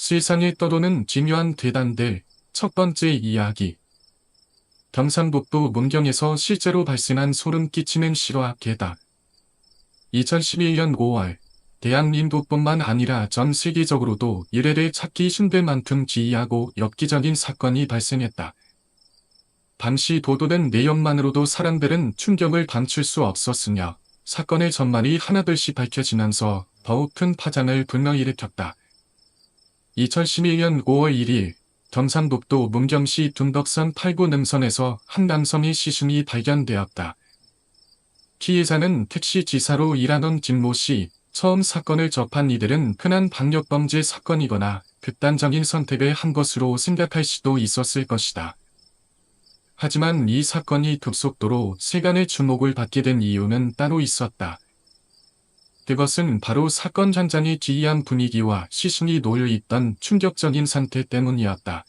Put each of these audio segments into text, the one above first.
세상에 떠도는 기묘한 괴담들. 첫 번째 이야기. 경상북도 문경에서 실제로 발생한 소름 끼치는 실화 괴담. 2011년 5월, 대한민국뿐만 아니라 전 세계적으로도 이래를 찾기 힘들 만큼 기이하고 엽기적인 사건이 발생했다. 당시 보도된 내용만으로도 사람들은 충격을 감출 수 없었으며 사건의 전말이 하나둘씩 밝혀지면서 더욱 큰 파장을 불러일으켰다. 2011년 5월 1일 경상북도 문경시 둔덕산 8구 능선에서 한 남성의 시신이 발견되었다. 피해자는 택시 기사로 일하던 김모 씨. 처음 사건을 접한 이들은 흔한 방역범죄 사건이거나 극단적인 선택을 한 것으로 생각할 수도 있었을 것이다. 하지만 이 사건이 급속도로 세간의 주목을 받게 된 이유는 따로 있었다. 그것은 바로 사건 현장의 기이한 분위기와 시신이 놓여있던 충격적인 상태 때문이었다.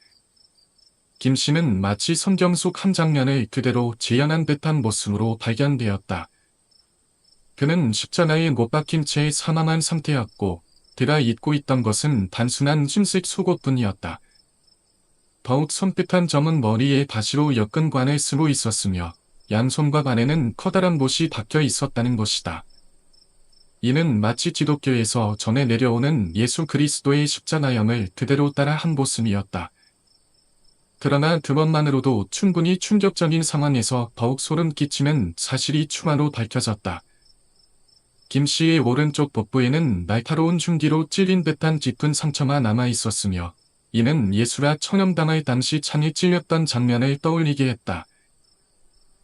김 씨는 마치 성경 속 한 장면을 그대로 재현한 듯한 모습으로 발견되었다. 그는 십자가에 못 박힌 채 사망한 상태였고 그가 입고 있던 것은 단순한 흰색 속옷뿐이었다. 더욱 섬뜩한 점은 머리에 가시로 엮은 관을 쓰고 있었으며 양손과 발에는 커다란 못이 박혀 있었다는 것이다. 이는 마치 기독교에서 전해 내려오는 예수 그리스도의 십자가형을 그대로 따라 한 모습이었다. 그러나 그것만으로도 충분히 충격적인 상황에서 더욱 소름 끼치는 사실이 추가로 밝혀졌다. 김 씨의 오른쪽 복부에는 날카로운 흉기로 찔린 듯한 짙은 상처가 남아 있었으며 이는 예수가 처형당할 당시 창에 찔렸던 장면을 떠올리게 했다.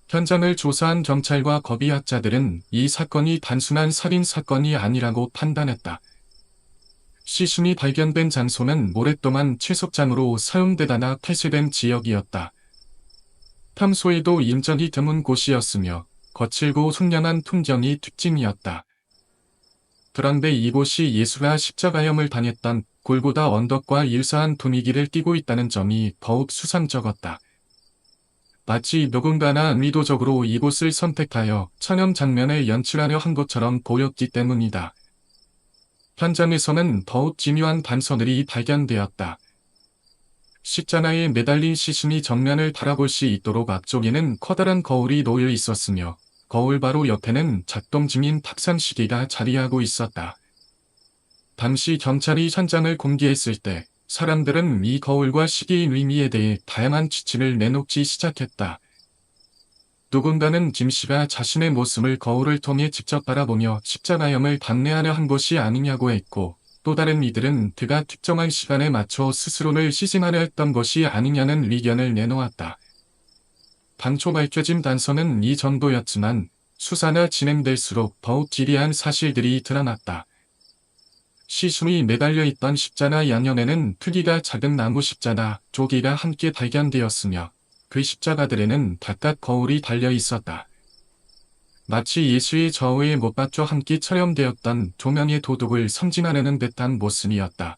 현장을 조사한 경찰과 법의학자들은 이 사건이 단순한 살인 사건이 아니라고 판단했다. 시신이 발견된 장소는 오랫동안 채석장으로 사용되다가 폐쇄된 지역이었다. 탐소에도 인적이 드문 곳이었으며 거칠고 흉흉한 풍경이 특징이었다. 그런데 이곳이 예수가 십자가형을 당했던 골고다 언덕과 유사한 분위기를 띠고 있다는 점이 더욱 수상쩍었다. 마치 누군가나 의도적으로 이곳을 선택하여 촬영 장면을 연출하려 한 것처럼 보였기 때문이다. 현장에서는 더욱 기묘한 단서들이 발견되었다. 십자가에 매달린 시신이 정면을 바라볼 수 있도록 앞쪽에는 커다란 거울이 놓여 있었으며 거울 바로 옆에는 작동 중인 탁상시계가 자리하고 있었다. 당시 경찰이 현장을 공개했을 때 사람들은 이 거울과 시계의 의미에 대해 다양한 추측을 내놓기 시작했다. 누군가는 김 씨가 자신의 모습을 거울을 통해 직접 바라보며 십자가형을 감내하려 한 것이 아니냐고 했고, 또 다른 이들은 그가 특정한 시간에 맞춰 스스로를 시승하려 했던 것이 아니냐는 의견을 내놓았다. 당초 밝혀진 단서는 이 정도였지만 수사가 진행될수록 더욱 기이한 사실들이 드러났다. 시신이 매달려 있던 십자가 양옆에는 크기가 작은 나무 십자가 두 개가 함께 발견되었으며 그 십자가들에는 각각 거울이 달려 있었다. 마치 예수의 좌우에 못 박혀 함께 촬영되었던 두 명의 도둑을 상징하려는 듯한 모습이었다.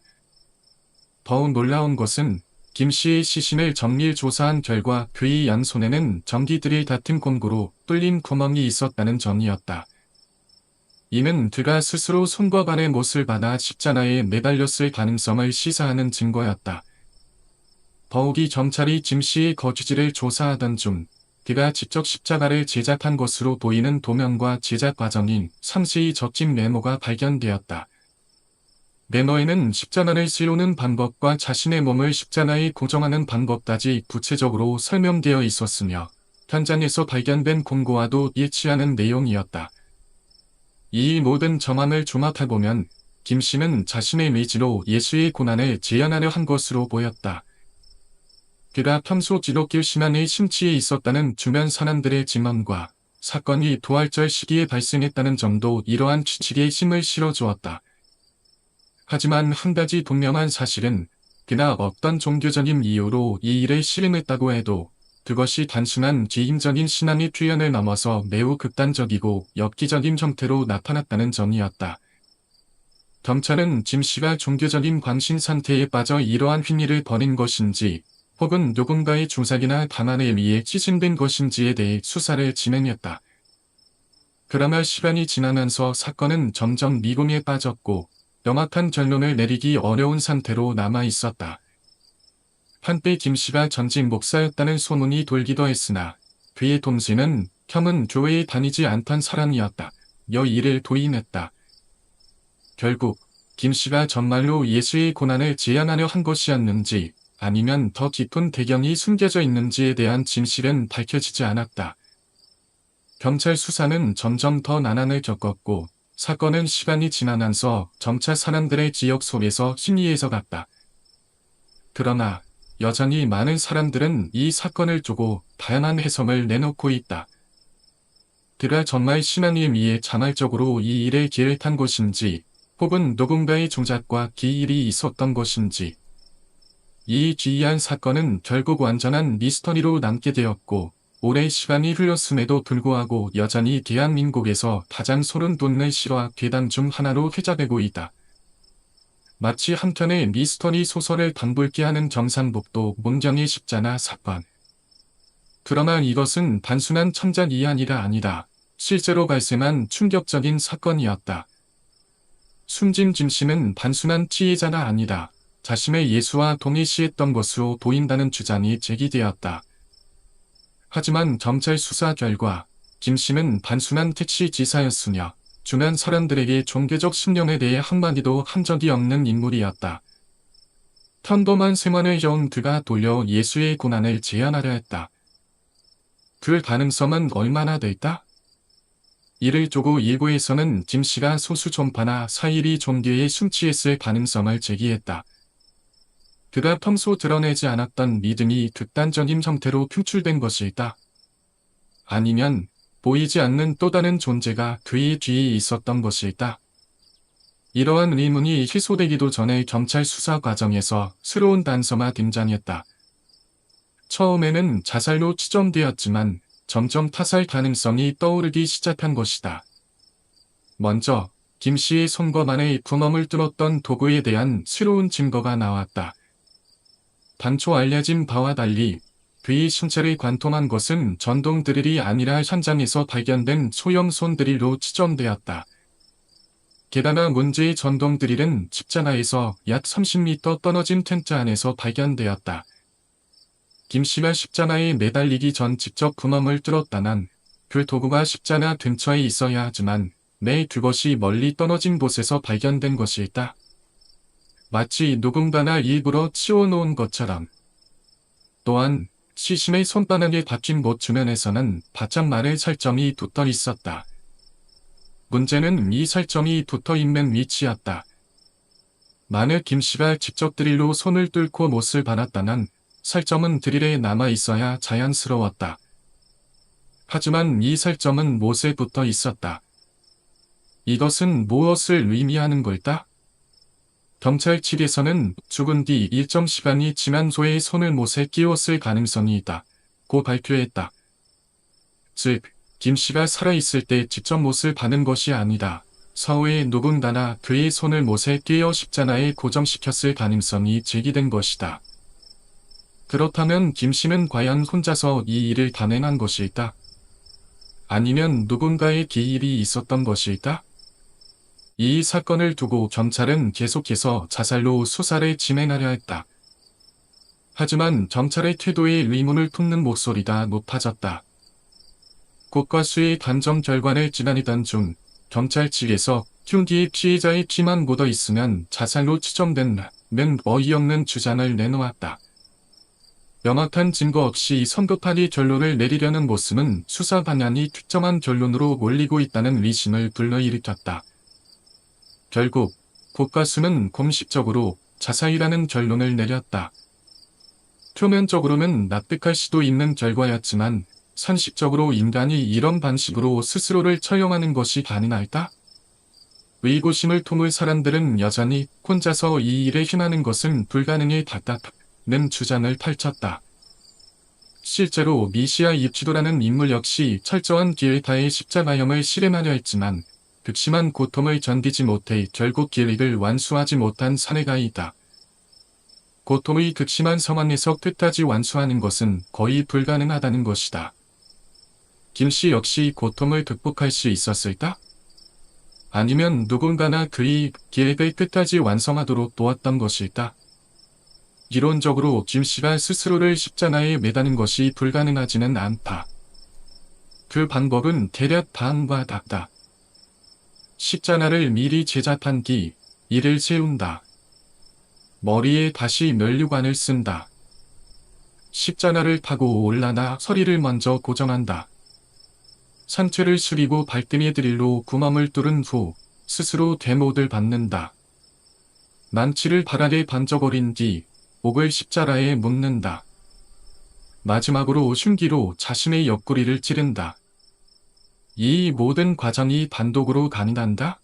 더욱 놀라운 것은 김 씨의 시신을 정밀 조사한 결과 그의 양손에는 전기드릴 같은 공구로 뚫린 구멍이 있었다는 점이었다. 이는 그가 스스로 손과 발의 못을 받아 십자가에 매달렸을 가능성을 시사하는 증거였다. 더욱이 경찰이 김 씨의 거주지를 조사하던 중 그가 직접 십자가를 제작한 것으로 보이는 도면과 제작 과정인 상세히 적힌 메모가 발견되었다. 메모에는 십자가를 세우는 방법과 자신의 몸을 십자가에 고정하는 방법까지 구체적으로 설명되어 있었으며 현장에서 발견된 공고와도 일치하는 내용이었다. 이 모든 정황을 종합해보면 김 씨는 자신의 의지로 예수의 고난을 재현하려 한 것으로 보였다. 그가 평소 기독교 신앙의 심취에 있었다는 주변 사람들의 증언과 사건이 부활절 시기에 발생했다는 점도 이러한 추측에 힘을 실어주었다. 하지만 한 가지 분명한 사실은 그가 어떤 종교적인 이유로 이 일을 실행했다고 해도 그것이 단순한 개인적인 신앙의 표현을 넘어서 매우 극단적이고 엽기적인 형태로 나타났다는 점이었다. 경찰은 김 씨가 종교적인 광신 상태에 빠져 이러한 행위를 벌인 것인지 혹은 누군가의 조작이나 방안에 의해 시즌된 것인지에 대해 수사를 진행했다. 그러나 시간이 지나면서 사건은 점점 미궁에 빠졌고 명확한 결론을 내리기 어려운 상태로 남아 있었다. 한때 김씨가 전직 목사였다는 소문이 돌기도 했으나 그의 동생은 형은 교회에 다니지 않던 사람이었다. 여 이를 도인했다. 결국 김씨가 정말로 예수의 고난을 제안하려 한 것이었는지 아니면 더 깊은 배경이 숨겨져 있는지에 대한 진실은 밝혀지지 않았다. 경찰 수사는 점점 더 난항을 겪었고 사건은 시간이 지나면서 점차 사람들의 기억 속에서 희미해져 갔다. 그러나 여전히 많은 사람들은 이 사건을 두고 다양한 해석을 내놓고 있다. 그가 정말 신앙에 의해 자발적으로 이 일에 기획한 것인지 혹은 누군가의 조작과 기일이 있었던 것인지. 이 기이한 사건은 결국 완전한 미스터리로 남게 되었고 오랜 시간이 흘렀음에도 불구하고 여전히 대한민국에서 가장 소름 돋는 실화 괴담 중 하나로 회자되고 있다. 마치 한편의 미스터리 소설을 방불케 하는 경상북도 문경의 십자나 사건. 그러나 이것은 단순한 천작 이야기가 아니다. 실제로 발생한 충격적인 사건이었다. 숨진 김씨는 단순한 피해자가 아니다. 자신의 예수와 동일시했던 것으로 보인다는 주장이 제기되었다. 하지만 검찰 수사 결과 김씨는 단순한 택시 기사였으며 주변 사람들에게 종교적 신념에 대해 한마디도 한 적이 없는 인물이었다. 평범한 생활을 해온 그가 돌려 예수의 고난을 제안하려 했다. 그 가능성은 얼마나 될까? 이를 두고 일부에서는 김씨가 소수 종파나 사이비 종교에 숨취했을 가능성을 제기했다. 그가 평소 드러내지 않았던 믿음이 극단적인 형태로 표출된 것일까? 아니면 보이지 않는 또 다른 존재가 그의 뒤에 있었던 것일까? 이러한 의문이 해소되기도 전에 경찰 수사 과정에서 새로운 단서가 등장했다. 처음에는 자살로 추정되었지만 점점 타살 가능성이 떠오르기 시작한 것이다. 먼저 김씨의 손과 안에 구멍을 뚫었던 도구에 대한 새로운 증거가 나왔다. 당초 알려진 바와 달리 그의 신체를 관통한 것은 전동 드릴이 아니라 현장에서 발견된 소형 손 드릴로 추정되었다. 게다가 문제의 전동 드릴은 십자가에서 약 30m 떨어진 텐트 안에서 발견되었다. 김씨가 십자가에 매달리기 전 직접 구멍을 뚫었다면 그 도구가 십자가 근처에 있어야 하지만 내 그것이 멀리 떨어진 곳에서 발견된 것일까? 마치 누군가가 일부러 치워놓은 것처럼. 또한 시신의 손바닥에 박힌 곳 주변에서는 바짝 마를 살점이 붙어 있었다. 문제는 이 살점이 붙어있는 위치였다. 만약 김씨가 직접 드릴로 손을 뚫고 못을 박았다면 살점은 드릴에 남아있어야 자연스러웠다. 하지만 이 살점은 못에 붙어 있었다. 이것은 무엇을 의미하는 걸까? 경찰 측에서는 죽은 뒤 일정 시간이 지난 소의 손을 못에 끼웠을 가능성이 있다. 고 발표했다. 즉, 김씨가 살아있을 때 직접 못을 박은 것이 아니다. 사후에 누군가나 그의 손을 못에 끼워 십자가에 고정시켰을 가능성이 제기된 것이다. 그렇다면 김씨는 과연 혼자서 이 일을 단행한 것일까? 아니면 누군가의 기일이 있었던 것일까? 이 사건을 두고 경찰은 계속해서 자살로 수사를 진행하려 했다. 하지만 경찰의 태도에 의문을 품는 목소리가 높아졌다. 국과수의 단정 결과를 기다리던 중 경찰 측에서 흉기의 피해자의 피만 묻어 있으면 자살로 추정된다는 어이없는 주장을 내놓았다. 명확한 증거 없이 성급하게 결론을 내리려는 모습은 수사 방향이 특정한 결론으로 몰리고 있다는 의심을 불러일으켰다. 결국 국과수는 공식적으로 자살이라는 결론을 내렸다. 표면적으로는 납득할 수도 있는 결과였지만 상식적으로 인간이 이런 방식으로 스스로를 처형하는 것이 가능할까? 의구심을 품을 사람들은 여전히 혼자서 이 일에 힘하는 것은 불가능에 가깝다는 주장을 펼쳤다. 실제로 미시아 입지도라는 인물 역시 철저한 기회타의 십자가형을 실행하려 했지만 극심한 고통을 견디지 못해 결국 기획을 완수하지 못한 사례가 있다. 고통의 극심한 상황에서 끝까지 완수하는 것은 거의 불가능하다는 것이다. 김씨 역시 고통을 극복할 수 있었을까? 아니면 누군가나 그의 계획을 끝까지 완성하도록 도왔던 것일까? 이론적으로 김씨가 스스로를 십자가에 매다는 것이 불가능하지는 않다. 그 방법은 대략 다음과 같다. 십자가를 미리 제작한 뒤 이를 세운다. 머리에 다시 면류관을 쓴다. 십자가를 타고 올라나 서리를 먼저 고정한다. 상체를 수리고 발등에 드릴로 구멍을 뚫은 후 스스로 대못을 받는다. 망치를 바닥에 번져버린 뒤 목을 십자가에 묶는다. 마지막으로 흉기로 자신의 옆구리를 찌른다. 이 모든 과정이 단독으로 가능한가?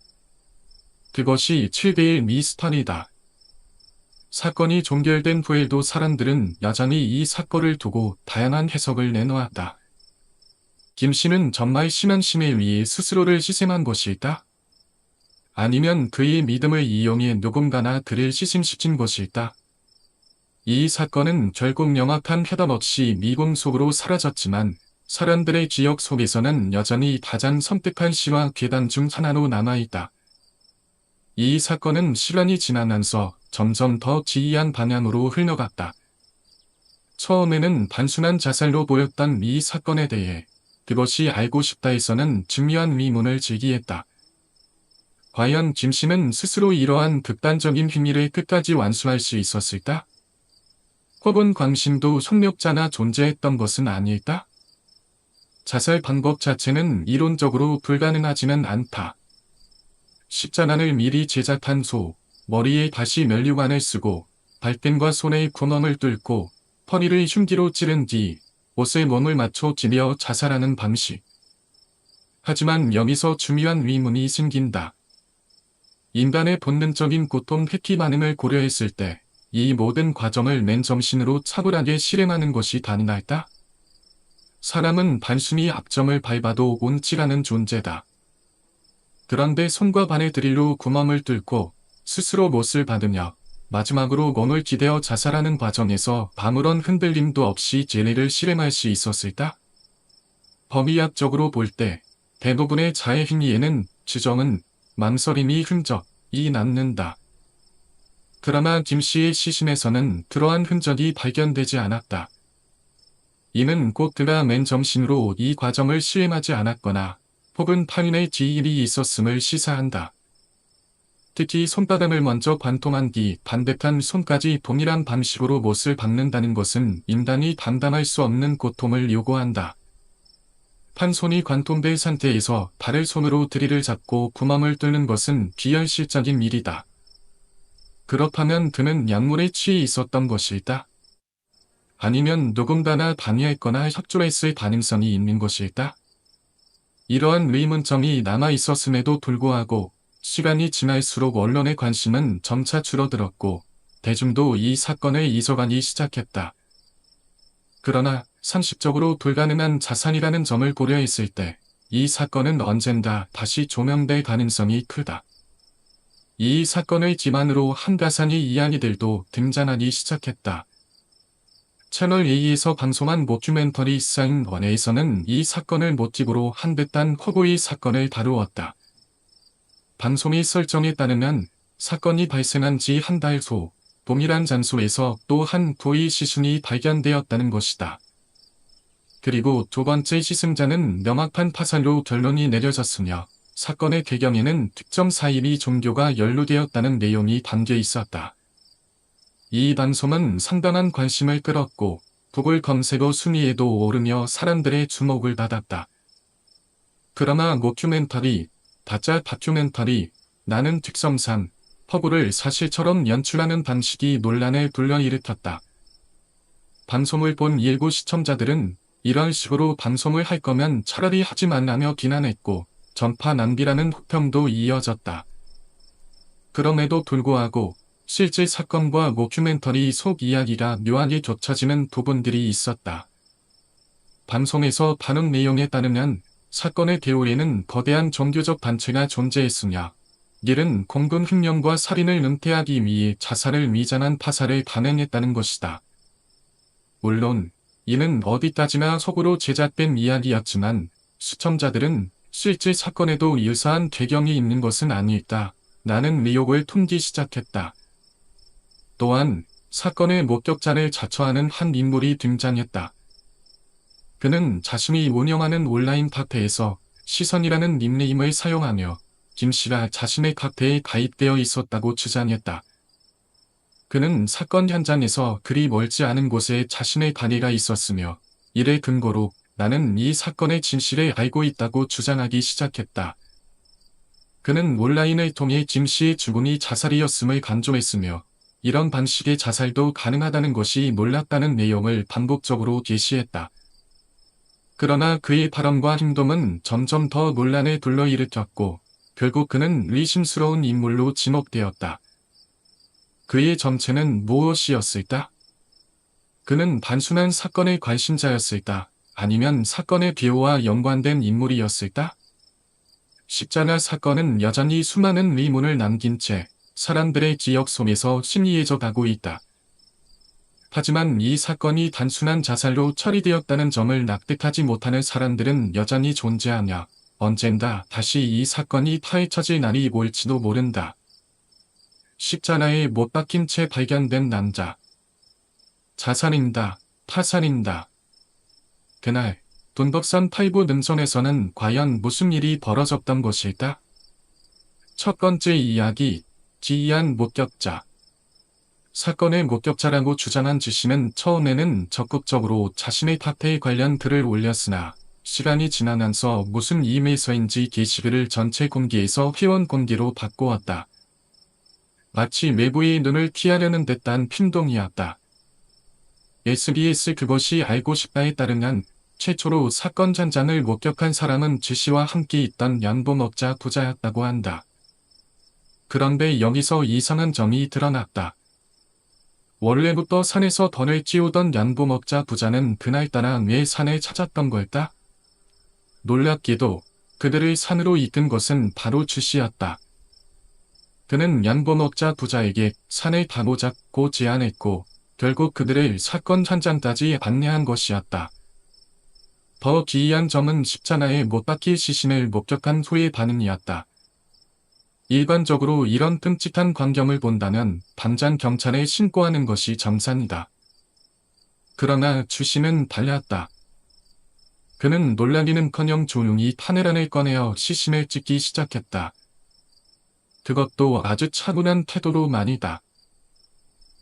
그것이 7대의 미스터리다. 사건이 종결된 후에도 사람들은 여전히 이 사건을 두고 다양한 해석을 내놓았다. 김씨는 정말 신앙심에 의해 스스로를 희생한 것일까? 아니면 그의 믿음을 이용해 누군가나 그를 희생시킨 것일까? 이 사건은 결국 명확한 해답 없이 미궁 속으로 사라졌지만 사람들의 기억 속에서는 여전히 가장 섬뜩한 시와 괴담 중 하나로 남아있다. 이 사건은 시간이 지나면서 점점 더 기이한 방향으로 흘러갔다. 처음에는 단순한 자살로 보였던 이 사건에 대해 그것이 알고 싶다에서는 중요한 의문을 제기했다. 과연 김씨는 스스로 이러한 극단적인 행위를 끝까지 완수할 수 있었을까? 혹은 광신도 협력자나 존재했던 것은 아닐까? 자살 방법 자체는 이론적으로 불가능하지는 않다. 십자가를 미리 제작한 후 머리에 다시 면류관을 쓰고 발등과 손에 구멍을 뚫고 허리를 흉기로 찌른 뒤 옷에 몸을 맞춰 찌려 자살하는 방식. 하지만 여기서 중요한 의문이 생긴다. 인간의 본능적인 고통 회피 반응을 고려했을 때 이 모든 과정을 맨정신으로 차분하게 실행하는 것이 가능할까? 사람은 단순히 악점을 밟아도 온치라는 존재다. 그런데 손과 발에 드릴로 구멍을 뚫고 스스로 못을 받으며 마지막으로 몸을 기대어 자살하는 과정에서 아무런 흔들림도 없이 진리를 실행할 수 있었을까? 범위학적으로 볼 때 대부분의 자해 행위에는 주정은 망설임이 흔적이 남는다. 그러나 김씨의 시신에서는 그러한 흔적이 발견되지 않았다. 이는 곧 그가 맨정신으로 이 과정을 시행하지 않았거나 혹은 타인의 지일이 있었음을 시사한다. 특히 손바닥을 먼저 관통한 뒤 반듯한 손까지 동일한 방식으로 못을 박는다는 것은 인간이 감당할 수 없는 고통을 요구한다. 한 손이 관통된 상태에서 다른 손으로 드릴을 잡고 구멍을 뚫는 것은 비현실적인 일이다. 그렇다면 그는 약물에 취해 있었던 것일까? 아니면 누군가나 방해했거나 협조했을 가능성이 있는 것일까? 이러한 의문점이 남아 있었음에도 불구하고 시간이 지날수록 언론의 관심은 점차 줄어들었고 대중도 이 사건을 이어가기 시작했다. 그러나 상식적으로 불가능한 자살이라는 점을 고려했을 때 이 사건은 언젠가 다시 조명될 가능성이 크다. 이 사건의 기반으로 한가상의 이야기들도 등장하기 시작했다. 채널 A에서 방송한 모큐멘터리 사인 원에서는 이 사건을 모티브로 한 듯한 허구의 사건을 다루었다. 방송의 설정에 따르면 사건이 발생한 지 한 달 후 동일한 장소에서 또 한 부의 시신이 발견되었다는 것이다. 그리고 두 번째 시승자는 명확한 파산로 결론이 내려졌으며 사건의 배경에는 특정 사입이 종교가 연루되었다는 내용이 담겨 있었다. 이 방송은 상당한 관심을 끌었고 구글 검색어 순위에도 오르며 사람들의 주목을 받았다. 그러나 모큐멘터리, 다짜 다큐멘터리, 나는 특성상 허구를 사실처럼 연출하는 방식이 논란을 불러일으켰다. 방송을 본 일부 시청자들은 이런 식으로 방송을 할 거면 차라리 하지 말라며 비난했고 전파 낭비라는 혹평도 이어졌다. 그럼에도 불구하고 실제 사건과 모큐멘터리 속 이야기가 묘하게 겹쳐지는 부분들이 있었다. 방송에서 반응 내용에 따르면 사건의 배후에는 거대한 종교적 단체가 존재했으며 이는 공군 횡령과 살인을 은폐하기 위해 자살을 미장한 파살을 감행했다는 것이다. 물론 이는 어디까지나 속으로 제작된 이야기였지만 시청자들은 실제 사건에도 유사한 배경이 있는 것은 아닐까. 나는 의혹을 품기 시작했다. 또한 사건의 목격자를 자처하는 한 인물이 등장했다. 그는 자신이 운영하는 온라인 카페에서 시선이라는 닉네임을 사용하며 김씨가 자신의 카페에 가입되어 있었다고 주장했다. 그는 사건 현장에서 그리 멀지 않은 곳에 자신의 가게가 있었으며 이를 근거로 나는 이 사건의 진실을 알고 있다고 주장하기 시작했다. 그는 온라인을 통해 김씨의 죽음이 자살이었음을 강조했으며 이런 방식의 자살도 가능하다는 것이 놀랍다는 내용을 반복적으로 게시했다. 그러나 그의 발언과 행동은 점점 더 논란을 불러일으켰고 결국 그는 의심스러운 인물로 지목되었다. 그의 정체는 무엇이었을까? 그는 단순한 사건의 관심자였을까? 아니면 사건의 비호와 연관된 인물이었을까? 십자가 사건은 여전히 수많은 의문을 남긴 채 사람들의 기억 속에서 심리해져 가고 있다. 하지만 이 사건이 단순한 자살로 처리되었다는 점을 납득하지 못하는 사람들은 여전히 존재하며 언젠가 다시 이 사건이 파헤쳐질 날이 올지도 모른다. 십자가에 못 박힌 채 발견된 남자. 자살인가, 타살인가. 그날 돈덕산 8부 능선에서는 과연 무슨 일이 벌어졌던 것일까? 첫 번째 이야기, 기이한 목격자. 사건의 목격자라고 주장한 지씨는 처음에는 적극적으로 자신의 카페에 관련 글을 올렸으나 시간이 지나면서 무슨 이메일서인지 게시글을 전체 공개에서 회원 공개로 바꾸었다. 마치 외부의 눈을 피하려는 듯한 핀동이었다. SBS 그것이 알고 싶다에 따르면 최초로 사건 현장을 목격한 사람은 지씨와 함께 있던 연보먹자 부자였다고 한다. 그런데 여기서 이상한 점이 드러났다. 원래부터 산에서 던을 찌우던 연보먹자 부자는 그날따라 왜 산을 찾았던 걸까? 놀랍게도 그들을 산으로 이끈 것은 바로 주씨였다. 그는 연보먹자 부자에게 산을 가보자고 제안했고 결국 그들을 사건 현장까지 안내한 것이었다. 더 기이한 점은 십자가에 못 박힐 시신을 목격한 후의 반응이었다. 일반적으로 이런 끔찍한 광경을 본다면 당장 경찰에 신고하는 것이 정상이다. 그러나 주씨는 달랐다. 그는 놀라기는커녕 조용히 카메라를 꺼내어 시신을 찍기 시작했다. 그것도 아주 차분한 태도로 말이다.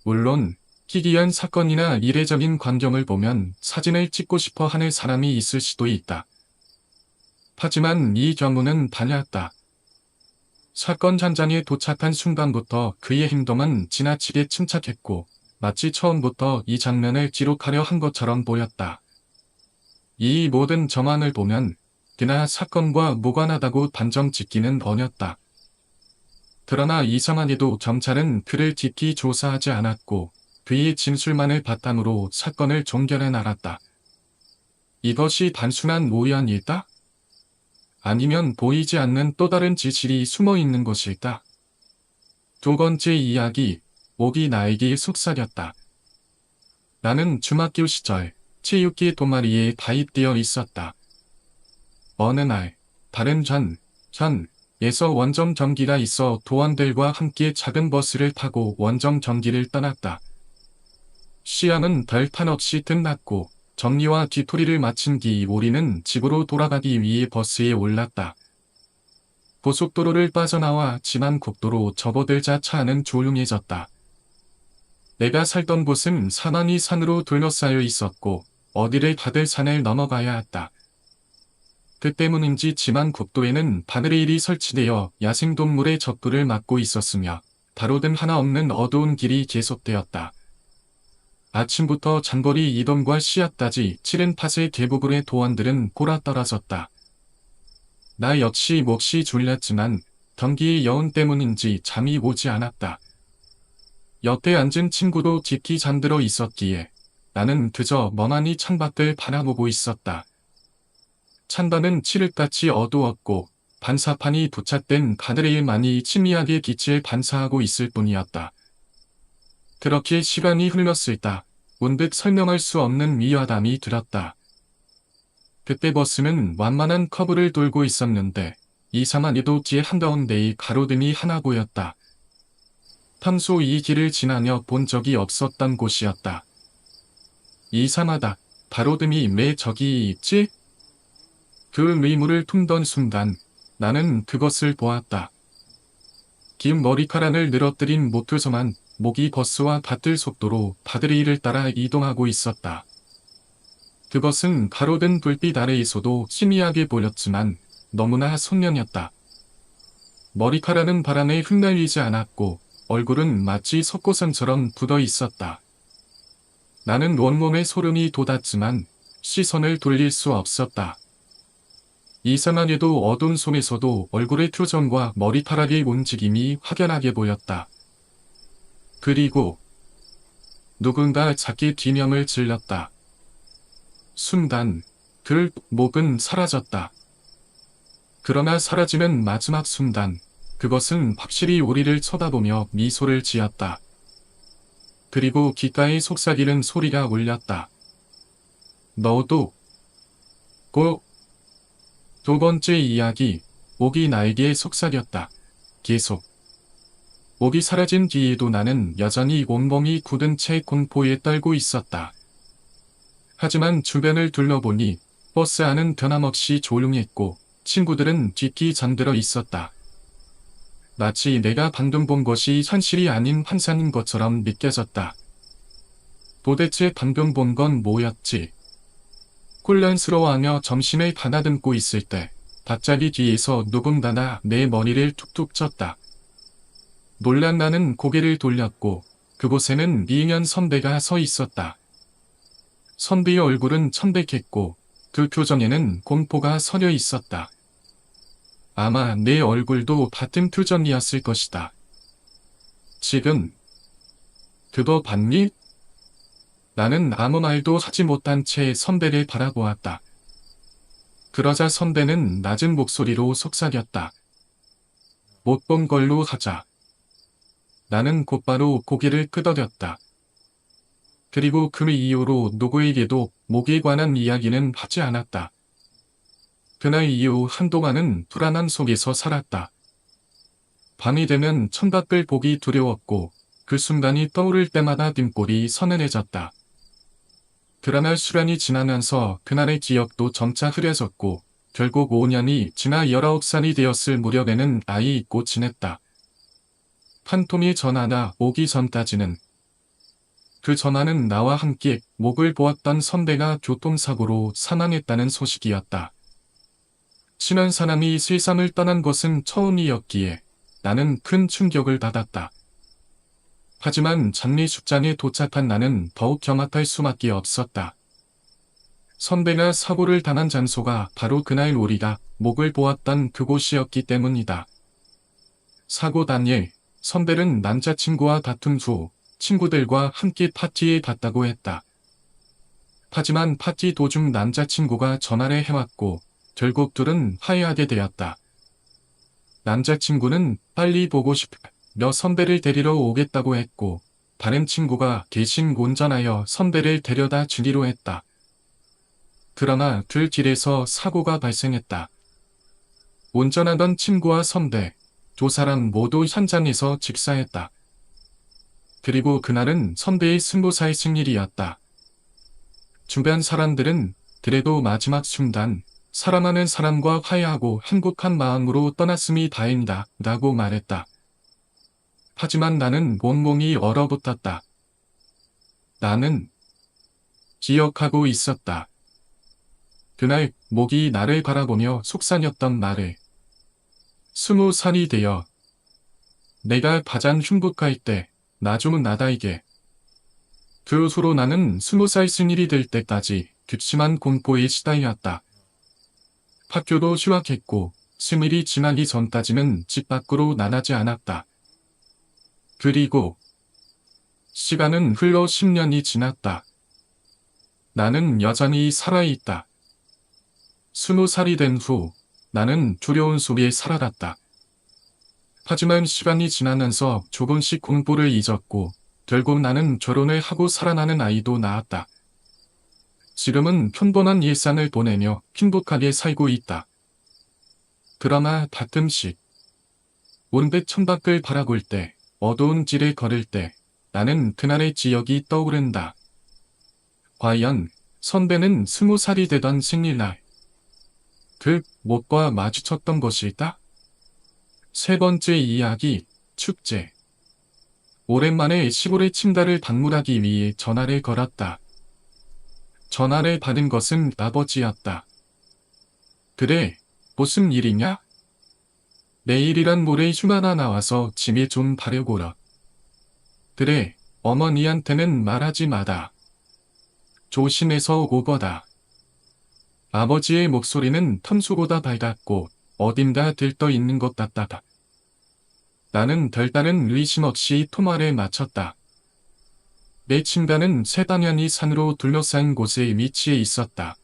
물론 희귀한 사건이나 이례적인 광경을 보면 사진을 찍고 싶어 하는 사람이 있을 수도 있다. 하지만 이 경우는 달랐다. 사건 현장에 도착한 순간부터 그의 행동은 지나치게 침착했고 마치 처음부터 이 장면을 기록하려 한 것처럼 보였다. 이 모든 정황을 보면 그나 사건과 무관하다고 단정 짓기는 어렵다. 그러나 이상하게도 경찰은 그를 깊이 조사하지 않았고 그의 진술만을 바탕으로 사건을 종결해 나갔다. 이것이 단순한 우연일까? 아니면 보이지 않는 또 다른 지실이 숨어 있는 것일까? 두 번째 이야기, 목이 나에게 속삭였다. 나는 중학교 시절 체육계 동아리에 가입되어 있었다. 어느 날, 다른 에서 원정 경기가 있어 도원들과 함께 작은 버스를 타고 원정 경기를 떠났다. 시합은 별탄 없이 끝났고 정리와 뒤풀이를 마친 뒤 우리는 집으로 돌아가기 위해 버스에 올랐다. 고속도로를 빠져나와 지난 국도로 접어들자 차는 조용해졌다. 내가 살던 곳은 산안이 산으로 둘러싸여 있었고 어디를 가들 산을 넘어가야 했다. 그 때문인지 지만 국도에는 바느레일이 설치되어 야생동물의 접근을 막고 있었으며 가로등 하나 없는 어두운 길이 계속되었다. 아침부터 장거리 이동과 시합까지 치른 탓에 대부분의 도원들은 골아떨어졌다. 나 역시 몹시 졸렸지만 경기의 여운 때문인지 잠이 오지 않았다. 옆에 앉은 친구도 깊이 잠들어 있었기에 나는 그저 멍하니 창밖을 바라보고 있었다. 찬바는 칠흑같이 어두웠고 반사판이 부착된 가드레일만이 희미하게 빛을 반사하고 있을 뿐이었다. 그렇게 시간이 흘렀을까 문득 설명할 수 없는 위화감이 들었다. 그때 버스는 완만한 커브를 돌고 있었는데 이상하게도 뒤에 한가운데에 가로등이 하나 보였다. 평소 이 길을 지나며 본 적이 없었던 곳이었다. 이상하다. 가로등이 왜 저기 있지? 그 의문을 품던 순간 나는 그것을 보았다. 긴 머리카락을 늘어뜨린 모투서만 목이 버스와 같을 속도로 바드리를 따라 이동하고 있었다. 그것은 가로등 불빛 아래에서도 희미하게 보였지만 너무나 선명했다. 머리카락은 바람에 흩날리지 않았고 얼굴은 마치 석고상처럼 굳어 있었다. 나는 온몸에 소름이 돋았지만 시선을 돌릴 수 없었다. 이상하게도 어두운 속에서도 얼굴의 표정과 머리카락의 움직임이 확연하게 보였다. 그리고 누군가 작게 비명을 질렀다. 순간 그 목은 사라졌다. 그러나 사라지는 마지막 순간 그것은 확실히 우리를 쳐다보며 미소를 지었다. 그리고 귓가에 속삭이는 소리가 울렸다. 너도 고. 두 번째 이야기. 목이 나에게 속삭였다. 계속. 목이 사라진 뒤에도 나는 여전히 온몸이 굳은 채 공포에 떨고 있었다. 하지만 주변을 둘러보니 버스 안은 변함없이 조용했고 친구들은 뒷기 잠들어 있었다. 마치 내가 방금 본 것이 현실이 아닌 환상인 것처럼 느껴졌다. 도대체 방금 본 건 뭐였지? 혼란스러워하며 점심을 가다듬고 있을 때 갑자기 뒤에서 누군가가 내 머리를 툭툭 쳤다. 놀란 나는 고개를 돌렸고 그곳에는 이인현 선배가 서 있었다. 선배의 얼굴은 천백했고 그 표정에는 공포가 서려 있었다. 아마 내 얼굴도 같은 표정이었을 것이다. 지금 그거 봤니? 나는 아무 말도 하지 못한 채 선배를 바라보았다. 그러자 선배는 낮은 목소리로 속삭였다. 못 본 걸로 하자. 나는 곧바로 고개를 끄덕였다. 그리고 그 이후로 누구에게도 목에 관한 이야기는 하지 않았다. 그날 이후 한동안은 불안한 속에서 살았다. 밤이 되면 창밖을 보기 두려웠고 그 순간이 떠오를 때마다 등골이 서늘해졌다. 그러나 시간이 지나면서 그날의 기억도 점차 흐려졌고 결국 5년이 지나 19살이 되었을 무렵에는 아이 잊고 지냈다. 판톰이 전화가 오기 전까지는. 그 전화는 나와 함께 목을 보았던 선배가 교통사고로 사망했다는 소식이었다. 친한 사람이 세상을 떠난 것은 처음이었기에 나는 큰 충격을 받았다. 하지만 장례식장에 도착한 나는 더욱 경악할 수밖에 없었다. 선배가 사고를 당한 장소가 바로 그날 우리가 목을 보았던 그곳이었기 때문이다. 사고 당일 선배는 남자친구와 다툰 후 친구들과 함께 파티에 갔다고 했다. 하지만 파티 도중 남자친구가 전화를 해왔고 결국 둘은 화해하게 되었다. 남자친구는 빨리 보고 싶으며 선배를 데리러 오겠다고 했고 다른 친구가 대신 운전하여 선배를 데려다 주기로 했다. 그러나 그 길에서 사고가 발생했다. 운전하던 친구와 선배, 두 사람 모두 현장에서 직사했다. 그리고 그날은 선배의 20살 생일이었다. 주변 사람들은 그래도 마지막 순간 사랑하는 사람과 화해하고 행복한 마음으로 떠났음이 다행이다 라고 말했다. 하지만 나는 온몸이 얼어붙었다. 나는 기억하고 있었다. 그날 목이 나를 바라보며 속삭였던 말을. 20살이 되어 내가 가장 행복할 때 나 좀 나다에게. 그 후로 나는 20살 생일이 될 때까지 극심한 공포에 시달렸다. 학교도 휴학했고 생일이 지나기 전까지는 집 밖으로 나가지 않았다. 그리고 시간은 흘러 10년이 지났다. 나는 여전히 살아있다. 20살이 된 후 나는 두려운 속에 살아갔다. 하지만 시간이 지나면서 조금씩 공부를 잊었고 결국 나는 결혼을 하고 살아나는 아이도 낳았다. 지금은 평범한 일상을 보내며 행복하게 살고 있다. 그러나 가끔씩 온갖 천밖을 바라볼 때, 어두운 길을 걸을 때 나는 그날의 기억이 떠오른다. 과연 선배는 20살이 되던 생일날 그 못과 마주쳤던 것일까? 세 번째 이야기, 축제. 오랜만에 시골의 친가를 방문하기 위해 전화를 걸었다. 전화를 받은 것은 아버지였다. 그래, 무슨 일이냐? 내일이란 모레 휴가나 나와서 짐에 좀 바려고라. 그래, 어머니한테는 말하지 마다. 조심해서 오거다. 아버지의 목소리는 탐수보다 밝았고 어딘가 들떠 있는 것 같다. 나는 별다른 의심 없이 통화를 마쳤다. 내 친가는 세단연이 산으로 둘러싼 곳에 위치해 있었다.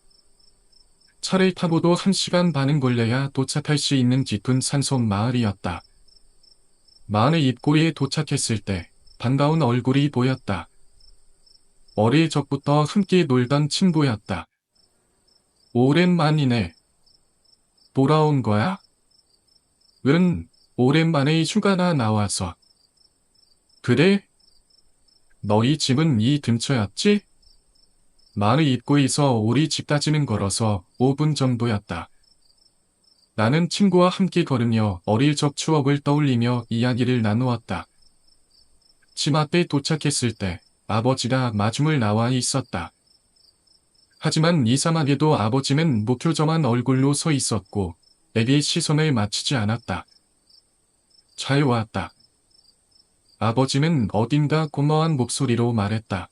차를 타고도 1시간 반은 걸려야 도착할 수 있는 짙은 산속 마을이었다. 마을의 입구에 도착했을 때 반가운 얼굴이 보였다. 어릴 적부터 함께 놀던 친구였다. 오랜만이네. 돌아온 거야? 응, 오랜만에 휴가나 나와서. 그래? 너희 집은 이 근처였지? 마을 입구에서 우리 집까지는 걸어서 5분 정도였다. 나는 친구와 함께 걸으며 어릴 적 추억을 떠올리며 이야기를 나누었다. 집 앞에 도착했을 때 아버지가 마중을 나와 있었다. 하지만 이상하게도 아버지는 무표정한 얼굴로 서 있었고 내게 시선을 맞추지 않았다. 잘 왔다. 아버지는 어딘가 고마운 목소리로 말했다.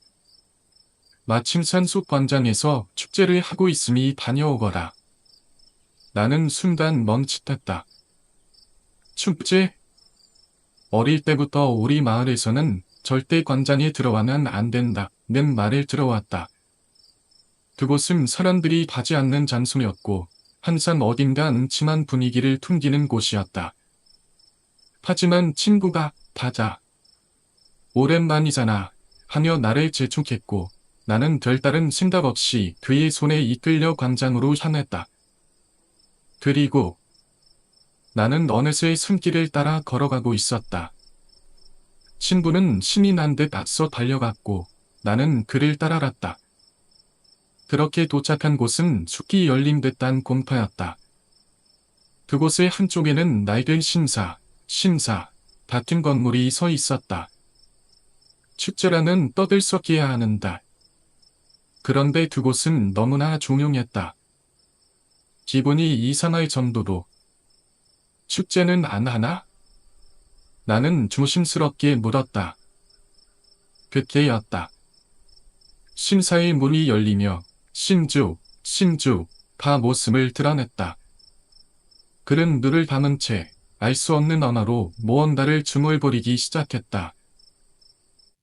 마침 산속 광장에서 축제를 하고 있으니 다녀오거라. 나는 순간 멈칫했다. 축제? 어릴 때부터 우리 마을에서는 절대 광장에 들어와는 안 된다는 말을 들어왔다. 그곳은 사람들이 가지 않는 장소였고 항상 어딘가 음침한 분위기를 풍기는 곳이었다. 하지만 친구가 가자. 오랜만이잖아 하며 나를 재촉했고 나는 별다른 생각 없이 그의 손에 이끌려 광장으로 향했다. 그리고 나는 어느새 손길을 따라 걸어가고 있었다. 친구는 신이 난 듯 앞서 달려갔고 나는 그를 따라갔다. 그렇게 도착한 곳은 숲이 열린 듯한 공터였다. 그곳의 한쪽에는 낡은 심사 같은 건물이 서 있었다. 축제라는 떠들썩해야 하는다. 그런데 그곳은 너무나 조용했다. 기분이 이상할 정도로. 축제는 안 하나? 나는 조심스럽게 물었다. 그때였다. 심사의 문이 열리며 신주가 모습을 드러냈다. 그는 눈을 감은 채 알 수 없는 언어로 무언가를 중얼거리기 시작했다.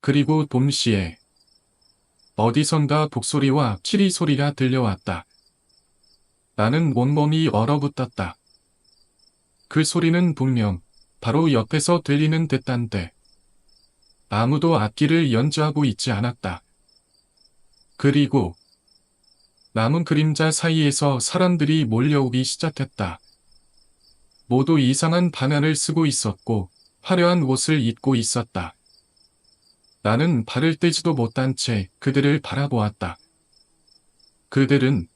그리고 동시에 어디선가 복소리와 치리 소리가 들려왔다. 나는 온몸이 얼어붙었다. 그 소리는 분명 바로 옆에서 들리는 듯한데 아무도 악기를 연주하고 있지 않았다. 그리고 남은 그림자 사이에서 사람들이 몰려오기 시작했다. 모두 이상한 방안을 쓰고 있었고 화려한 옷을 입고 있었다. 나는 발을 떼지도 못한 채 그들을 바라보았다. 그들은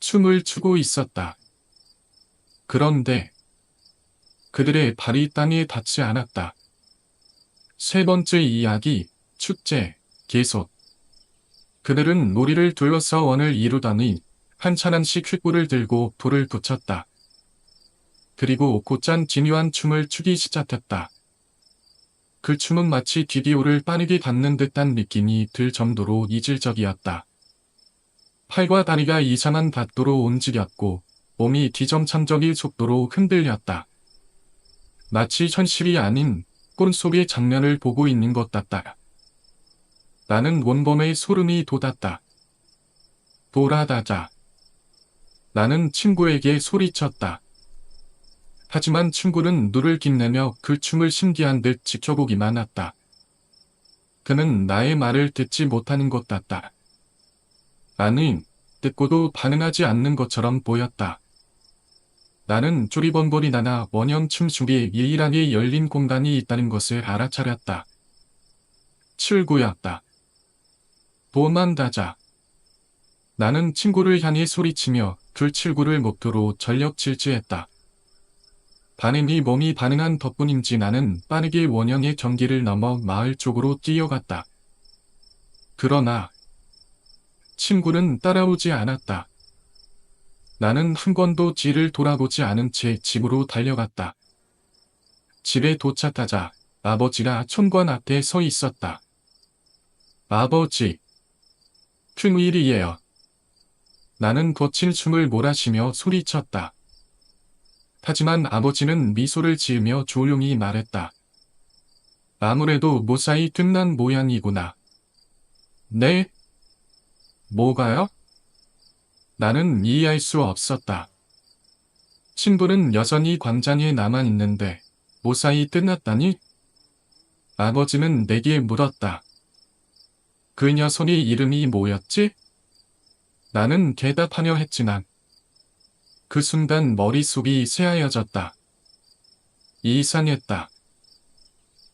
춤을 추고 있었다. 그런데 그들의 발이 땅에 닿지 않았다. 세 번째 이야기, 축제, 계속. 그들은 놀이를 둘러싸 원을 이루더니 한 차량씩 횃불을 들고 불을 붙였다. 그리고 곧장 진유한 춤을 추기 시작했다. 그 춤은 마치 비디오를 빠르게 갖는 듯한 느낌이 들 정도로 이질적이었다. 팔과 다리가 이상한 각도로 움직였고 몸이 뒤정찬적인 속도로 흔들렸다. 마치 현실이 아닌 꿈속의 장면을 보고 있는 것 같다. 나는 온몸에 소름이 돋았다. 돌아다자. 나는 친구에게 소리쳤다. 하지만 친구는 눈을 빛내며 그 춤을 신기한 듯 지켜보기만 했다. 그는 나의 말을 듣지 못하는 것 같다. 나는 듣고도 반응하지 않는 것처럼 보였다. 나는 쪼리번벌이 나나 원형춤 중에 유일하게 열린 공간이 있다는 것을 알아차렸다. 출구였다. 도망가자. 나는 친구를 향해 소리치며 그 출구를 목표로 전력 질주했다. 반응이 몸이 반응한 덕분인지 나는 빠르게 원형의 경계를 넘어 마을 쪽으로 뛰어갔다. 그러나 친구는 따라오지 않았다. 나는 한 번도 뒤를 돌아보지 않은 채 집으로 달려갔다. 집에 도착하자 아버지가 촌관 앞에 서 있었다. 아버지, 큰일이에요. 나는 거친 숨을 몰아쉬며 소리쳤다. 하지만 아버지는 미소를 지으며 조용히 말했다. 아무래도 무사히 끝난 모양이구나. 네? 뭐가요? 나는 이해할 수 없었다. 친구는 여전히 광장에 남아있는데 무사히 끝났다니? 아버지는 내게 물었다. 그 녀석의 이름이 뭐였지? 나는 대답하려 했지만 그 순간 머릿속이 새하얘졌다. 이상했다.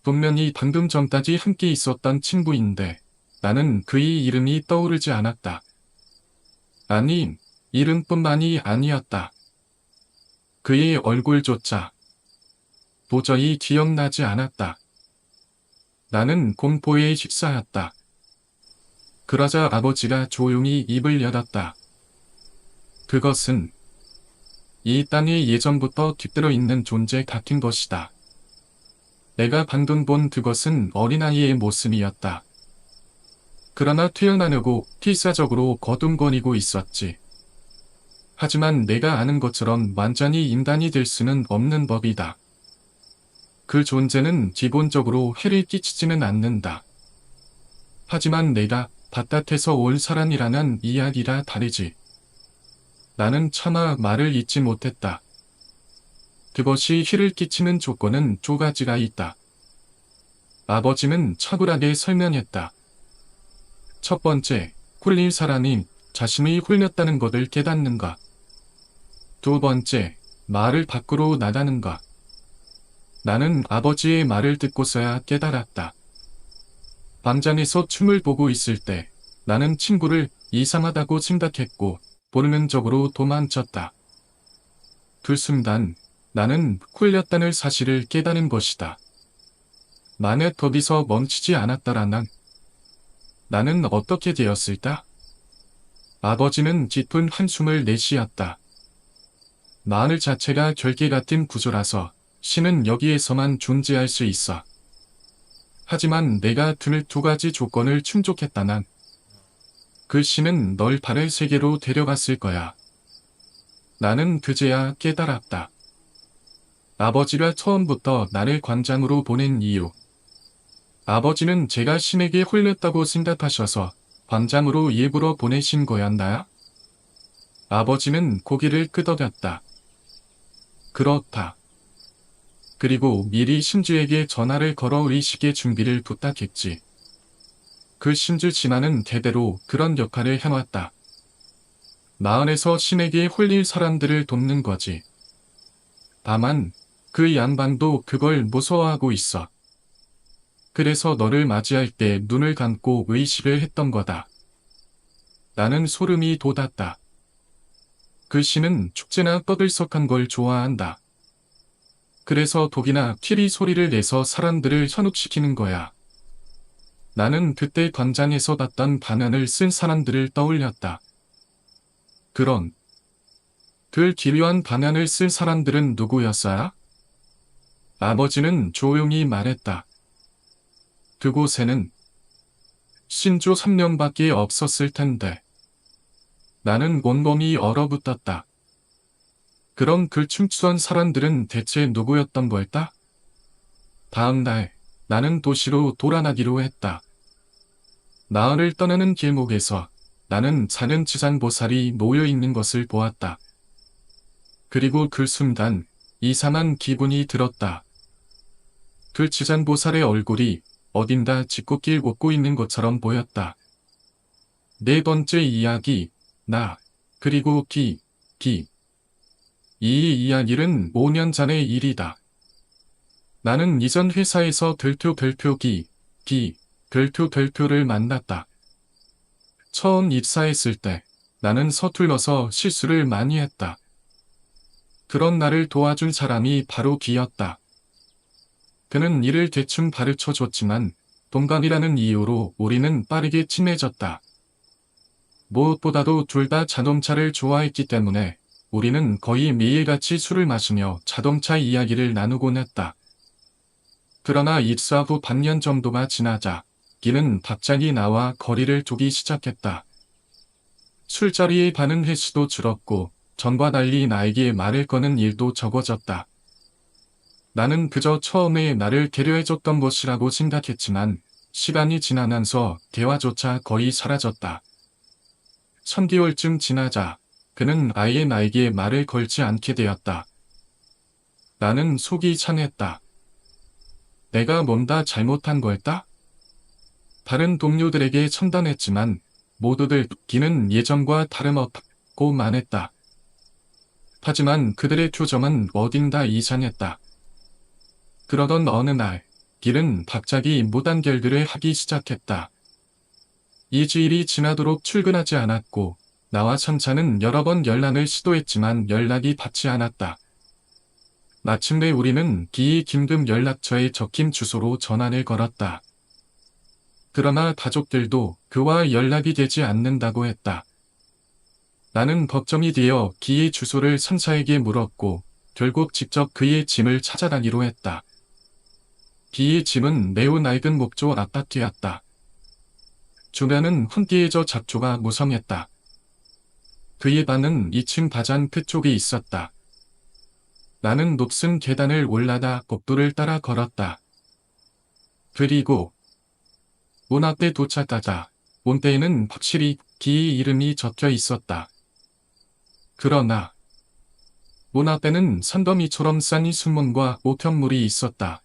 분명히 방금 전까지 함께 있었던 친구인데 나는 그의 이름이 떠오르지 않았다. 아니, 이름뿐만이 아니었다. 그의 얼굴조차 도저히 기억나지 않았다. 나는 공포에 휩싸였다. 그러자 아버지가 조용히 입을 열었다. 그것은 이 땅에 예전부터 깃들어 있는 존재 같은 것이다. 내가 방금 본 그것은 어린아이의 모습이었다. 그러나 태어나려고 필사적으로 거둠거리고 있었지. 하지만 내가 아는 것처럼 완전히 인간이 될 수는 없는 법이다. 그 존재는 기본적으로 해를 끼치지는 않는다. 하지만 내가 바깥에서 온 사람이라는 이야기라 다르지. 나는 차마 말을 잇지 못했다. 그것이 해를 끼치는 조건은 두 가지가 있다. 아버지는 차분하게 설명했다. 첫 번째, 홀릴 사람이 자신이 홀렸다는 것을 깨닫는가. 두 번째, 말을 밖으로 나가는가. 나는 아버지의 말을 듣고서야 깨달았다. 광장에서 춤을 보고 있을 때 나는 친구를 이상하다고 생각했고 본능적으로 도망쳤다. 그 순간 나는 홀렸다는 사실을 깨달은 것이다. 만약 거기서 멈추지 않았더라면 나는 어떻게 되었을까? 아버지는 깊은 한숨을 내쉬었다. 마을 자체가 결계 같은 구조라서 신은 여기에서만 존재할 수 있어. 하지만 내가 그 두 가지 조건을 충족했다면 그 신은 널 발의 세계로 데려갔을 거야. 나는 그제야 깨달았다. 아버지가 처음부터 나를 광장으로 보낸 이유. 아버지는 제가 신에게 홀렸다고 생각하셔서 광장으로 일부러 보내신 거였나요? 아버지는 고개를 끄덕였다. 그렇다. 그리고 미리 신주에게 전화를 걸어 의식의 준비를 부탁했지. 그 신주 진화는 대대로 그런 역할을 해왔다. 마을에서 신에게 홀릴 사람들을 돕는 거지. 다만 그 양반도 그걸 무서워하고 있어. 그래서 너를 맞이할 때 눈을 감고 의식을 했던 거다. 나는 소름이 돋았다. 그 신은 축제나 떠들썩한 걸 좋아한다. 그래서 독이나 키리 소리를 내서 사람들을 현혹시키는 거야. 나는 그때 광장에서 봤던 반연을 쓴 사람들을 떠올렸다. 그런 그 기묘한 반연을 쓴 사람들은 누구였어요? 아버지는 조용히 말했다. 그곳에는 신주 3명밖에 없었을 텐데. 나는 온몸이 얼어붙었다. 그럼 그 춤추던 사람들은 대체 누구였던 걸까? 다음 날 나는 도시로 돌아가기로 했다. 마을을 떠나는 길목에서 나는 작은 지장보살이 모여있는 것을 보았다. 그리고 그 순간 이상한 기분이 들었다. 그 지장보살의 얼굴이 어딘가 짓궂게 웃고 있는 것처럼 보였다. 네 번째 이야기, 나, 그리고 기. 이 이야기는 5년 전의 일이다. 나는 이전 회사에서 별표를 만났다. 처음 입사했을 때 나는 서툴러서 실수를 많이 했다. 그런 나를 도와준 사람이 바로 기였다. 그는 일을 대충 가르쳐 줬지만 동갑이라는 이유로 우리는 빠르게 친해졌다. 무엇보다도 둘 다 자동차를 좋아했기 때문에 우리는 거의 매일같이 술을 마시며 자동차 이야기를 나누곤 했다. 그러나 입사 후 반년 정도가 지나자 기는 갑자기 나와 거리를 두기 시작했다. 술자리에 가는 횟수도 줄었고 전과 달리 나에게 말을 거는 일도 적어졌다. 나는 그저 처음에 나를 배려해줬던 것이라고 생각했지만 시간이 지나면서 대화조차 거의 사라졌다. 3개월쯤 지나자 그는 아예 나에게 말을 걸지 않게 되었다. 나는 속이 상했다. 내가 뭔가 잘못한 걸까? 다른 동료들에게 첨단했지만 모두들 기는 예전과 다름없고 말했다. 하지만 그들의 표정은 어딘가 이상했다. 그러던 어느 날 길은 갑자기 무단결근을 하기 시작했다. 2주일이 지나도록 출근하지 않았고 나와 천차는 여러 번 연락을 시도했지만 연락이 닿지 않았다. 마침내 우리는 기의 긴급 연락처에 적힌 주소로 전화를 걸었다. 그러나 가족들도 그와 연락이 되지 않는다고 했다. 나는 걱정이 되어 기의 주소를 상사에게 물었고 결국 직접 그의 짐을 찾아가기로 했다. 기의 집은 매우 낡은 목조 아파트였다. 주변은 hun기해져 잡초가 무성했다. 그의 방은 2층 가장 끝쪽에 있었다. 나는 높은 계단을 올라다 복도를 따라 걸었다. 그리고 문 앞에 도착하자 문대에는 확실히 기의 이름이 적혀 있었다. 그러나 문 앞에는 산더미처럼 쌓인 순문과 우편물이 있었다.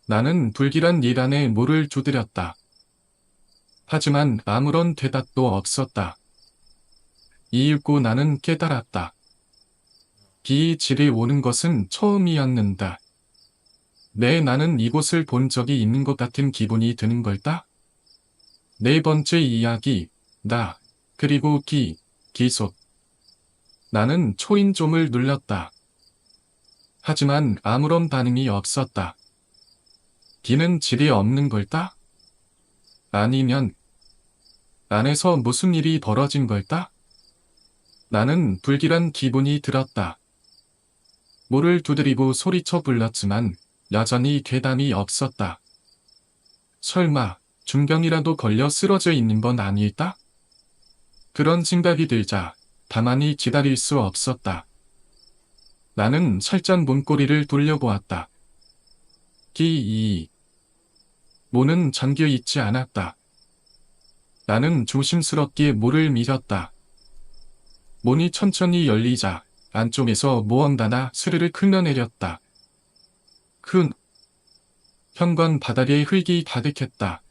나는 불길한 예단에 물을 두드렸다. 하지만 아무런 대답도 없었다. 이윽고 나는 깨달았다. 기의 집에 오는 것은 처음이었는다. 나는 이곳을 본 적이 있는 것 같은 기분이 드는 걸까? 네 번째 이야기, 나, 그리고 기속. 나는 초인종을 눌렀다. 하지만 아무런 반응이 없었다. 기는 집에 없는 걸까? 아니면 안에서 무슨 일이 벌어진 걸까? 나는 불길한 기분이 들었다. 문을 두드리고 소리쳐 불렀지만 여전히 대답이 없었다. 설마 중병이라도 걸려 쓰러져 있는 건 아닐까? 그런 생각이 들자 가만히 기다릴 수 없었다. 나는 살짝 문고리를 돌려보았다. 문은 잠겨 있지 않았다. 나는 조심스럽게 문을 밀었다. 문이 천천히 열리자 안쪽에서 무언가가 스르륵 흘러내렸다. 현관 바닥에 흙이 가득했다.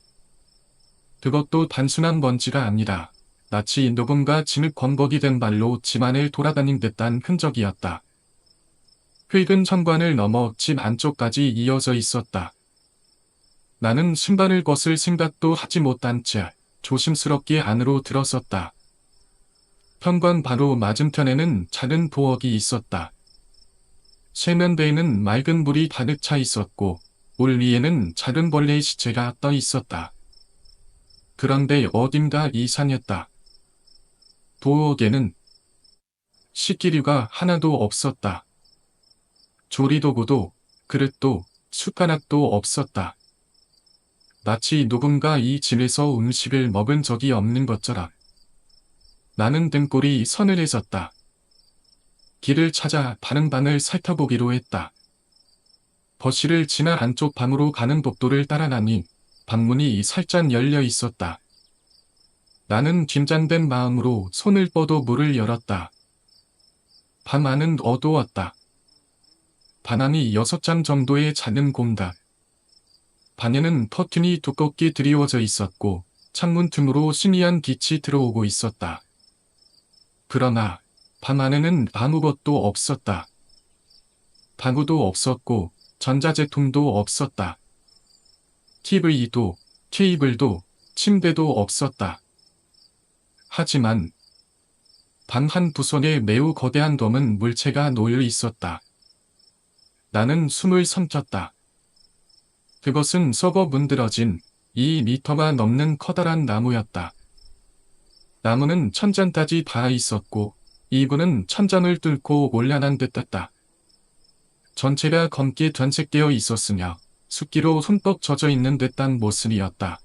그것도 단순한 먼지가 아니라 마치 누군가 진흙 범벅이 된 발로 집안을 돌아다닌 듯한 흔적이었다. 흙은 현관을 넘어 집 안쪽까지 이어져 있었다. 나는 신발을 벗을 생각도 하지 못한 채 조심스럽게 안으로 들어섰다. 현관 바로 맞은편에는 작은 부엌이 있었다. 세면대에는 맑은 물이 가득 차 있었고 물 위에는 작은 벌레의 시체가 떠 있었다. 그런데 어딘가 이상했다. 부엌에는 식기류가 하나도 없었다. 조리도구도, 그릇도, 숟가락도 없었다. 마치 누군가 이 집에서 음식을 먹은 적이 없는 것처럼. 나는 등골이 서늘해졌다. 길을 찾아 다른 방을 살펴보기로 했다. 거실을 지나 안쪽 방으로 가는 복도를 따라가니 방문이 살짝 열려 있었다. 나는 긴장된 마음으로 손을 뻗어 문을 열었다. 방 안은 어두웠다. 방안이 6장 정도의 작은 공간. 방에는 커튼이 두껍게 드리워져 있었고 창문 틈으로 희미한 빛이 들어오고 있었다. 그러나 방 안에는 아무것도 없었다. 방구도 없었고 전자제품도 없었다. TV도, 케이블도, 침대도 없었다. 하지만 방 한 부선에 매우 거대한 검은 물체가 놓여 있었다. 나는 숨을 삼켰다. 그것은 썩어 문드러진 2미터가 넘는 커다란 나무였다. 나무는 천장까지 닿아 있었고 이분은 천장을 뚫고 올라난 듯했다. 전체가 검게 변색되어 있었으며 습기로 흠뻑 젖어 있는 듯한 모습이었다.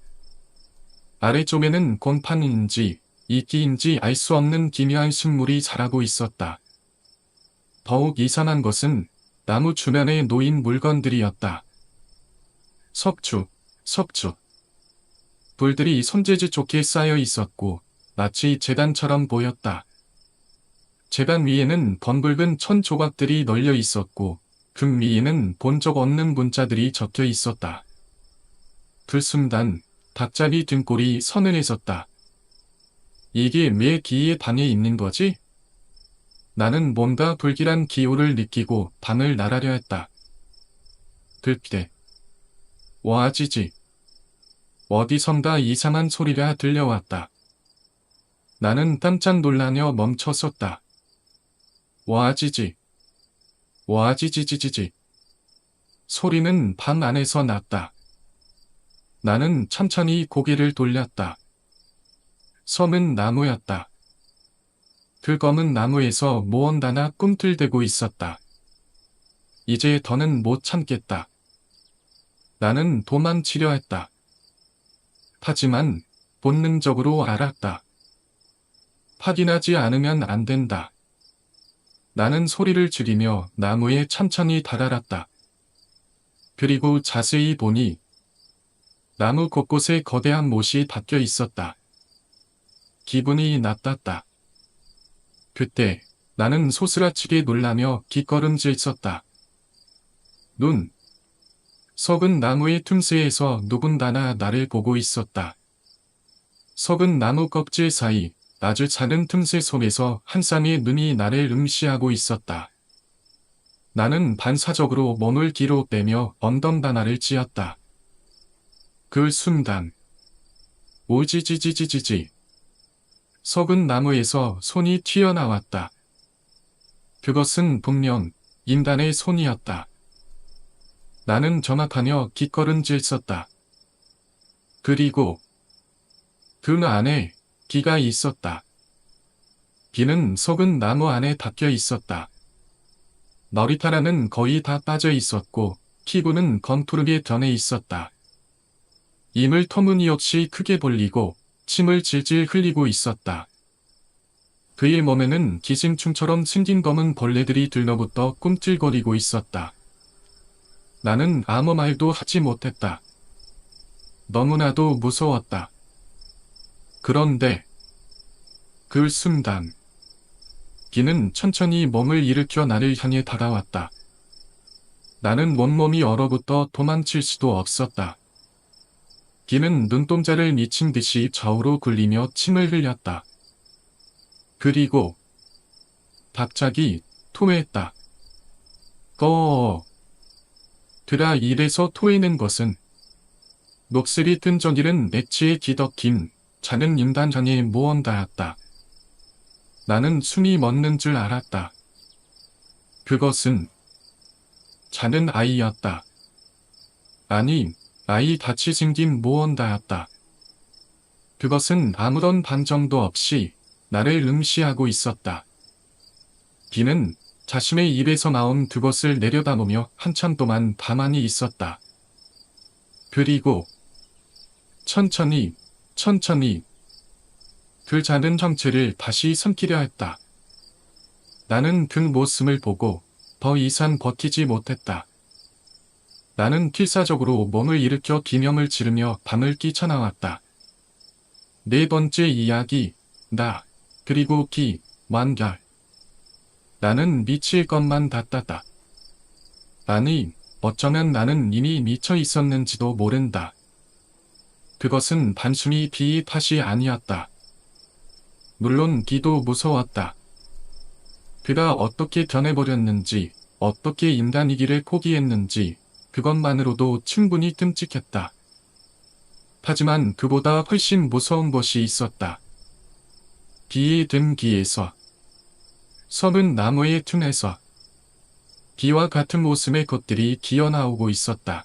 아래쪽에는 곰팡이인지 이끼인지 알 수 없는 기묘한 식물이 자라고 있었다. 더욱 이상한 것은 나무 주변에 놓인 물건들이었다. 석주, 석주. 불들이 손재주 좋게 쌓여 있었고 마치 제단처럼 보였다. 제단 위에는 번붉은 천 조각들이 널려 있었고 금 위에는 본 적 없는 문자들이 적혀 있었다. 그 순간 닭잡이 등골이 서늘해졌다. 이게 왜 기의 방에 있는 거지? 나는 뭔가 불길한 기호를 느끼고 방을 나가려 했다. 그때 와지지. 어디선가 이상한 소리가 들려왔다. 나는 깜짝 놀라며 멈춰섰다. 와지지. 와지지지지지. 소리는 방 안에서 났다. 나는 천천히 고개를 돌렸다. 섬은 나무였다. 그 검은 나무에서 무언가가 꿈틀대고 있었다. 이제 더는 못 참겠다. 나는 도망치려 했다. 하지만 본능적으로 알았다. 확인하지 않으면 안 된다. 나는 소리를 줄이며 나무에 천천히 다다랐다. 그리고 자세히 보니 나무 곳곳에 거대한 못이 박혀 있었다. 기분이 나빴다. 그때 나는 소스라치게 놀라며 뒷걸음질 쳤다. 눈. 썩은 나무의 틈새에서 누군가가 나를 보고 있었다. 썩은 나무 껍질 사이 아주 작은 틈새 속에서 한 쌍의 눈이 나를 응시하고 있었다. 나는 반사적으로 몸을 뒤로 빼며 엉덩다나를 찧었다. 그 순간 오지지지지지지. 썩은 나무에서 손이 튀어나왔다. 그것은 분명 인간의 손이었다. 나는 정확하며 뒷걸음질 쳤다. 그리고 그 안에 기가 있었다. 기는 썩은 나무 안에 닫혀 있었다. 머리카락은 거의 다 빠져 있었고 피부는 검투르게 변해 있었다. 입을 터무니없이 크게 벌리고 침을 질질 흘리고 있었다. 그의 몸에는 기생충처럼 생긴 검은 벌레들이 들러붙어 꿈틀거리고 있었다. 나는 아무 말도 하지 못했다. 너무나도 무서웠다. 그런데 그 순간 기는 천천히 몸을 일으켜 나를 향해 다가왔다. 나는 온몸이 얼어붙어 도망칠 수도 없었다. 기는 눈동자를 미친 듯이 좌우로 굴리며 침을 흘렸다. 그리고 갑자기 토했다. 꺼어. 그라 입에서 토해낸 것은 녹슬이 끈적이는 매치에 기덕긴 작은 인단장의 무언가였다. 나는 숨이 멎는 줄 알았다. 그것은 작은 아이였다. 아니, 아이같이 생긴 무언가였다. 그것은 아무런 반정도 없이 나를 응시하고 있었다. 비는 자신의 입에서 나온 그것을 내려다보며 한참 동안 가만히 있었다. 그리고 천천히 그 작은 형체를 다시 삼키려 했다. 나는 그 모습을 보고 더 이상 버티지 못했다. 나는 필사적으로 몸을 일으켜 기명을 지르며 밤을 뛰쳐나왔다. 네 번째 이야기, 나, 그리고 기, 완결. 나는 미칠 것만 같았다. 아니, 어쩌면 나는 이미 미쳐 있었는지도 모른다. 그것은 단순히 비의 탓이 아니었다. 물론 비도 무서웠다. 그가 어떻게 변해버렸는지, 어떻게 인간이기를 포기했는지, 그것만으로도 충분히 끔찍했다. 하지만 그보다 훨씬 무서운 것이 있었다. 비에 든 기에서, 썩은 나무의 틈에서, 비와 같은 모습의 것들이 기어나오고 있었다.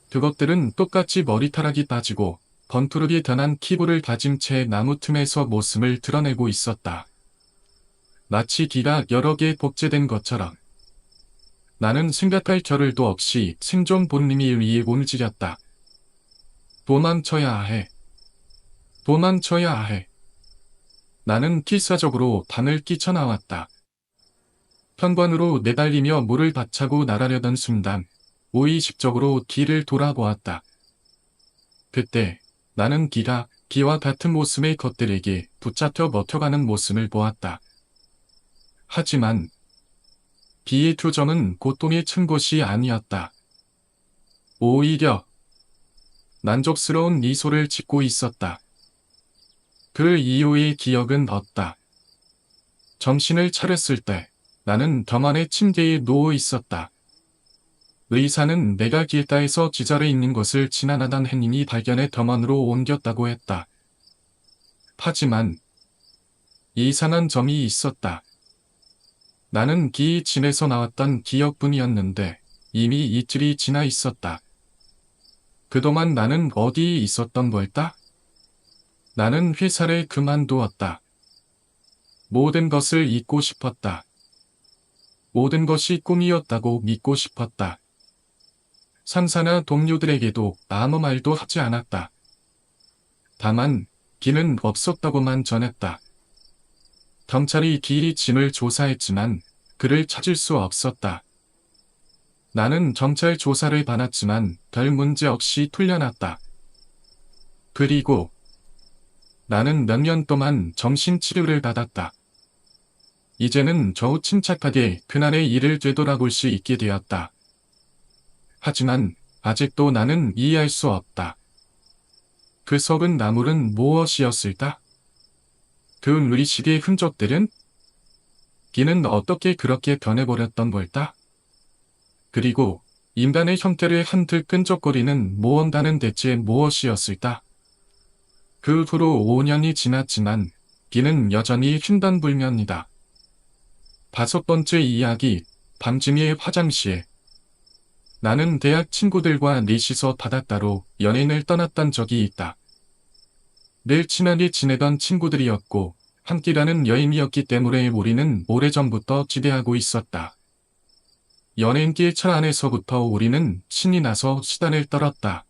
그것들은 똑같이 머리카락이 빠지고 번투르게 변한 피부를 가진 채 나무 틈에서 모습을 드러내고 있었다. 마치 기가 여러 개 복제된 것처럼. 나는 생각할 겨를도 없이 생존 본능이 위에 움직였다. 도망쳐야 해. 도망쳐야 해. 나는 필사적으로 방을 끼쳐나왔다. 현관으로 내달리며 물을 박차고 나가려던 순간 무의식적으로 뒤를 돌아보았다. 그때 나는 기와 같은 모습의 것들에게 붙잡혀 버텨가는 모습을 보았다. 하지만 기의 표정은 고통에 찬 것이 아니었다. 오히려 만족스러운 미소를 짓고 있었다. 그 이후의 기억은 없다. 정신을 차렸을 때 나는 병원의 침대에 누워 있었다. 의사는 내가 길가에서 기절해 있는 것을 지나가던 햇님이 발견해 병원으로 옮겼다고 했다. 하지만 이상한 점이 있었다. 나는 기의 진에서 나왔던 기억뿐이었는데 이미 이틀이 지나 있었다. 그동안 나는 어디에 있었던 걸까? 나는 회사를 그만두었다. 모든 것을 잊고 싶었다. 모든 것이 꿈이었다고 믿고 싶었다. 상사나 동료들에게도 아무 말도 하지 않았다. 다만 기는 없었다고만 전했다. 경찰이 기의 짐을 조사했지만 그를 찾을 수 없었다. 나는 경찰 조사를 받았지만 별 문제 없이 풀려났다. 그리고 나는 몇 년 동안 정신치료를 받았다. 이제는 겨우 침착하게 그날의 일을 되돌아볼 수 있게 되었다. 하지만 아직도 나는 이해할 수 없다. 그 썩은 나물은 무엇이었을까? 그 의식의 흔적들은? 기는 어떻게 그렇게 변해버렸던 걸까? 그리고 인간의 형태를 한틀 끈적거리는 무언가는 대체 무엇이었을까? 그 후로 5년이 지났지만 기는 여전히 횡단불면이다. 5번째 이야기, 밤중의 화장실. 나는 대학 친구들과 넷이서 바닷가로 연행을 떠났던 적이 있다. 늘 친하게 지내던 친구들이었고 함께 가는 여행이었기 때문에 우리는 오래전부터 기대하고 있었다. 연행길 차 안에서부터 우리는 신이 나서 수다를 떨었다.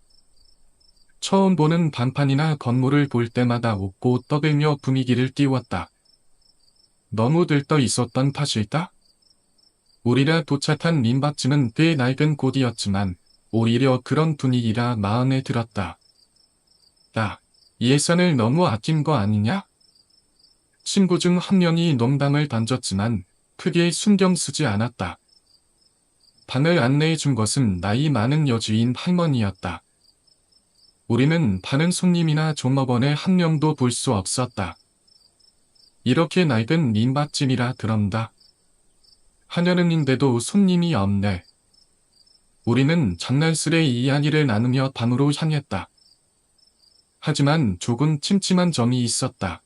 처음 보는 간판이나 건물을 볼 때마다 웃고 떠들며 분위기를 띄웠다. 너무 들떠 있었던 탓일까? 우리가 도착한 민박집은 꽤 낡은 곳이었지만 오히려 그런 분위기라 마음에 들었다. 야, 예산을 너무 아낀 거 아니냐? 친구 중 한 명이 농담을 던졌지만 크게 신경 쓰지 않았다. 방을 안내해 준 것은 나이 많은 여주인 할머니였다. 우리는 다른 손님이나 종업원의 한 명도 볼 수 없었다. 이렇게 낡은 민박집이라 그런다. 한여름인데도 손님이 없네. 우리는 장난스레 이야기를 나누며 방으로 향했다. 하지만 조금 침침한 점이 있었다.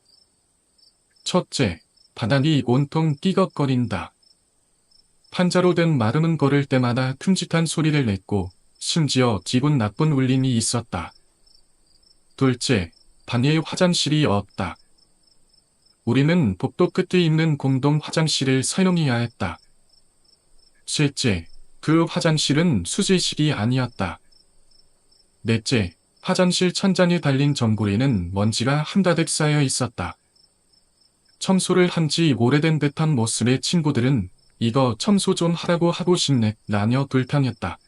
첫째, 바닥이 온통 삐걱거린다. 판자로 된 마름은 걸을 때마다 큼직한 소리를 냈고 심지어 기분 나쁜 울림이 있었다. 둘째, 방에 화장실이 없다. 우리는 복도 끝에 있는 공동 화장실을 사용해야 했다. 셋째, 그 화장실은 수제실이 아니었다. 넷째, 화장실 천장에 달린 전구리는 먼지가 한가득 쌓여 있었다. 청소를 한 지 오래된 듯한 모습의 친구들은 이거 청소 좀 하라고 하고 싶네 라며 불평했다.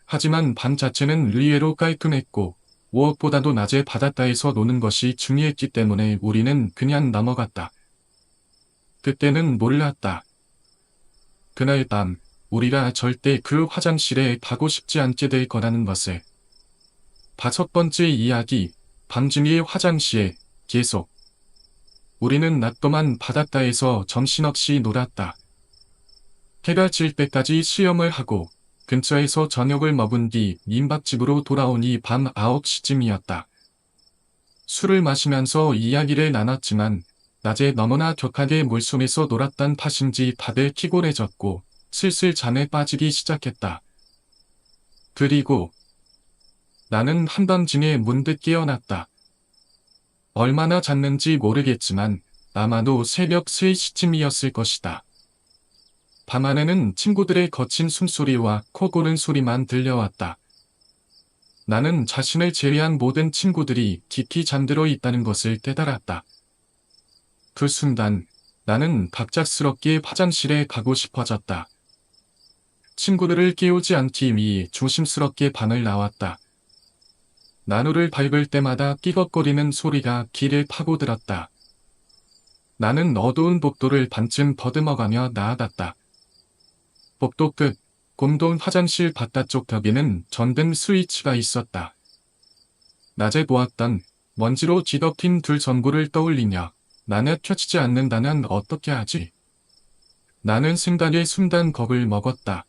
하지만 방 자체는 의외로 깔끔했고 무엇보다도 낮에 바닷가에서 노는 것이 중요했기 때문에 우리는 그냥 넘어갔다. 그때는 몰랐다. 그날 밤 우리가 절대 그 화장실에 가고 싶지 않게 될 거라는 것을. 5번째 이야기, 방진이의 화장실, 계속. 우리는 낮 동안 바닷가에서 정신없이 놀았다. 해가 질 때까지 수영을 하고 근처에서 저녁을 먹은 뒤 민박집으로 돌아오니 밤 9시쯤이었다. 술을 마시면서 이야기를 나눴지만 낮에 너무나 격하게 물속에서 놀았던 탓인지 다들 피곤해졌고 슬슬 잠에 빠지기 시작했다. 그리고 나는 한밤중에 문득 깨어났다. 얼마나 잤는지 모르겠지만 아마도 새벽 3시쯤이었을 것이다. 밤안에는 친구들의 거친 숨소리와 코 고는 소리만 들려왔다. 나는 자신을 제외한 모든 친구들이 깊이 잠들어 있다는 것을 깨달았다. 그 순간 나는 갑작스럽게 화장실에 가고 싶어졌다. 친구들을 깨우지 않기 위해 조심스럽게 방을 나왔다. 나루를 밟을 때마다 끼걱거리는 소리가 귀를 파고들었다. 나는 어두운 복도를 반쯤 더듬어가며 나아갔다. 복도 끝, 공동 화장실 바깥쪽 벽에는 전등 스위치가 있었다. 낮에 보았던 먼지로 뒤덮인 둘 전구를 떠올리며 나는 켜지지 않는다면 어떻게 하지? 나는 생각에 순간 겁을 먹었다.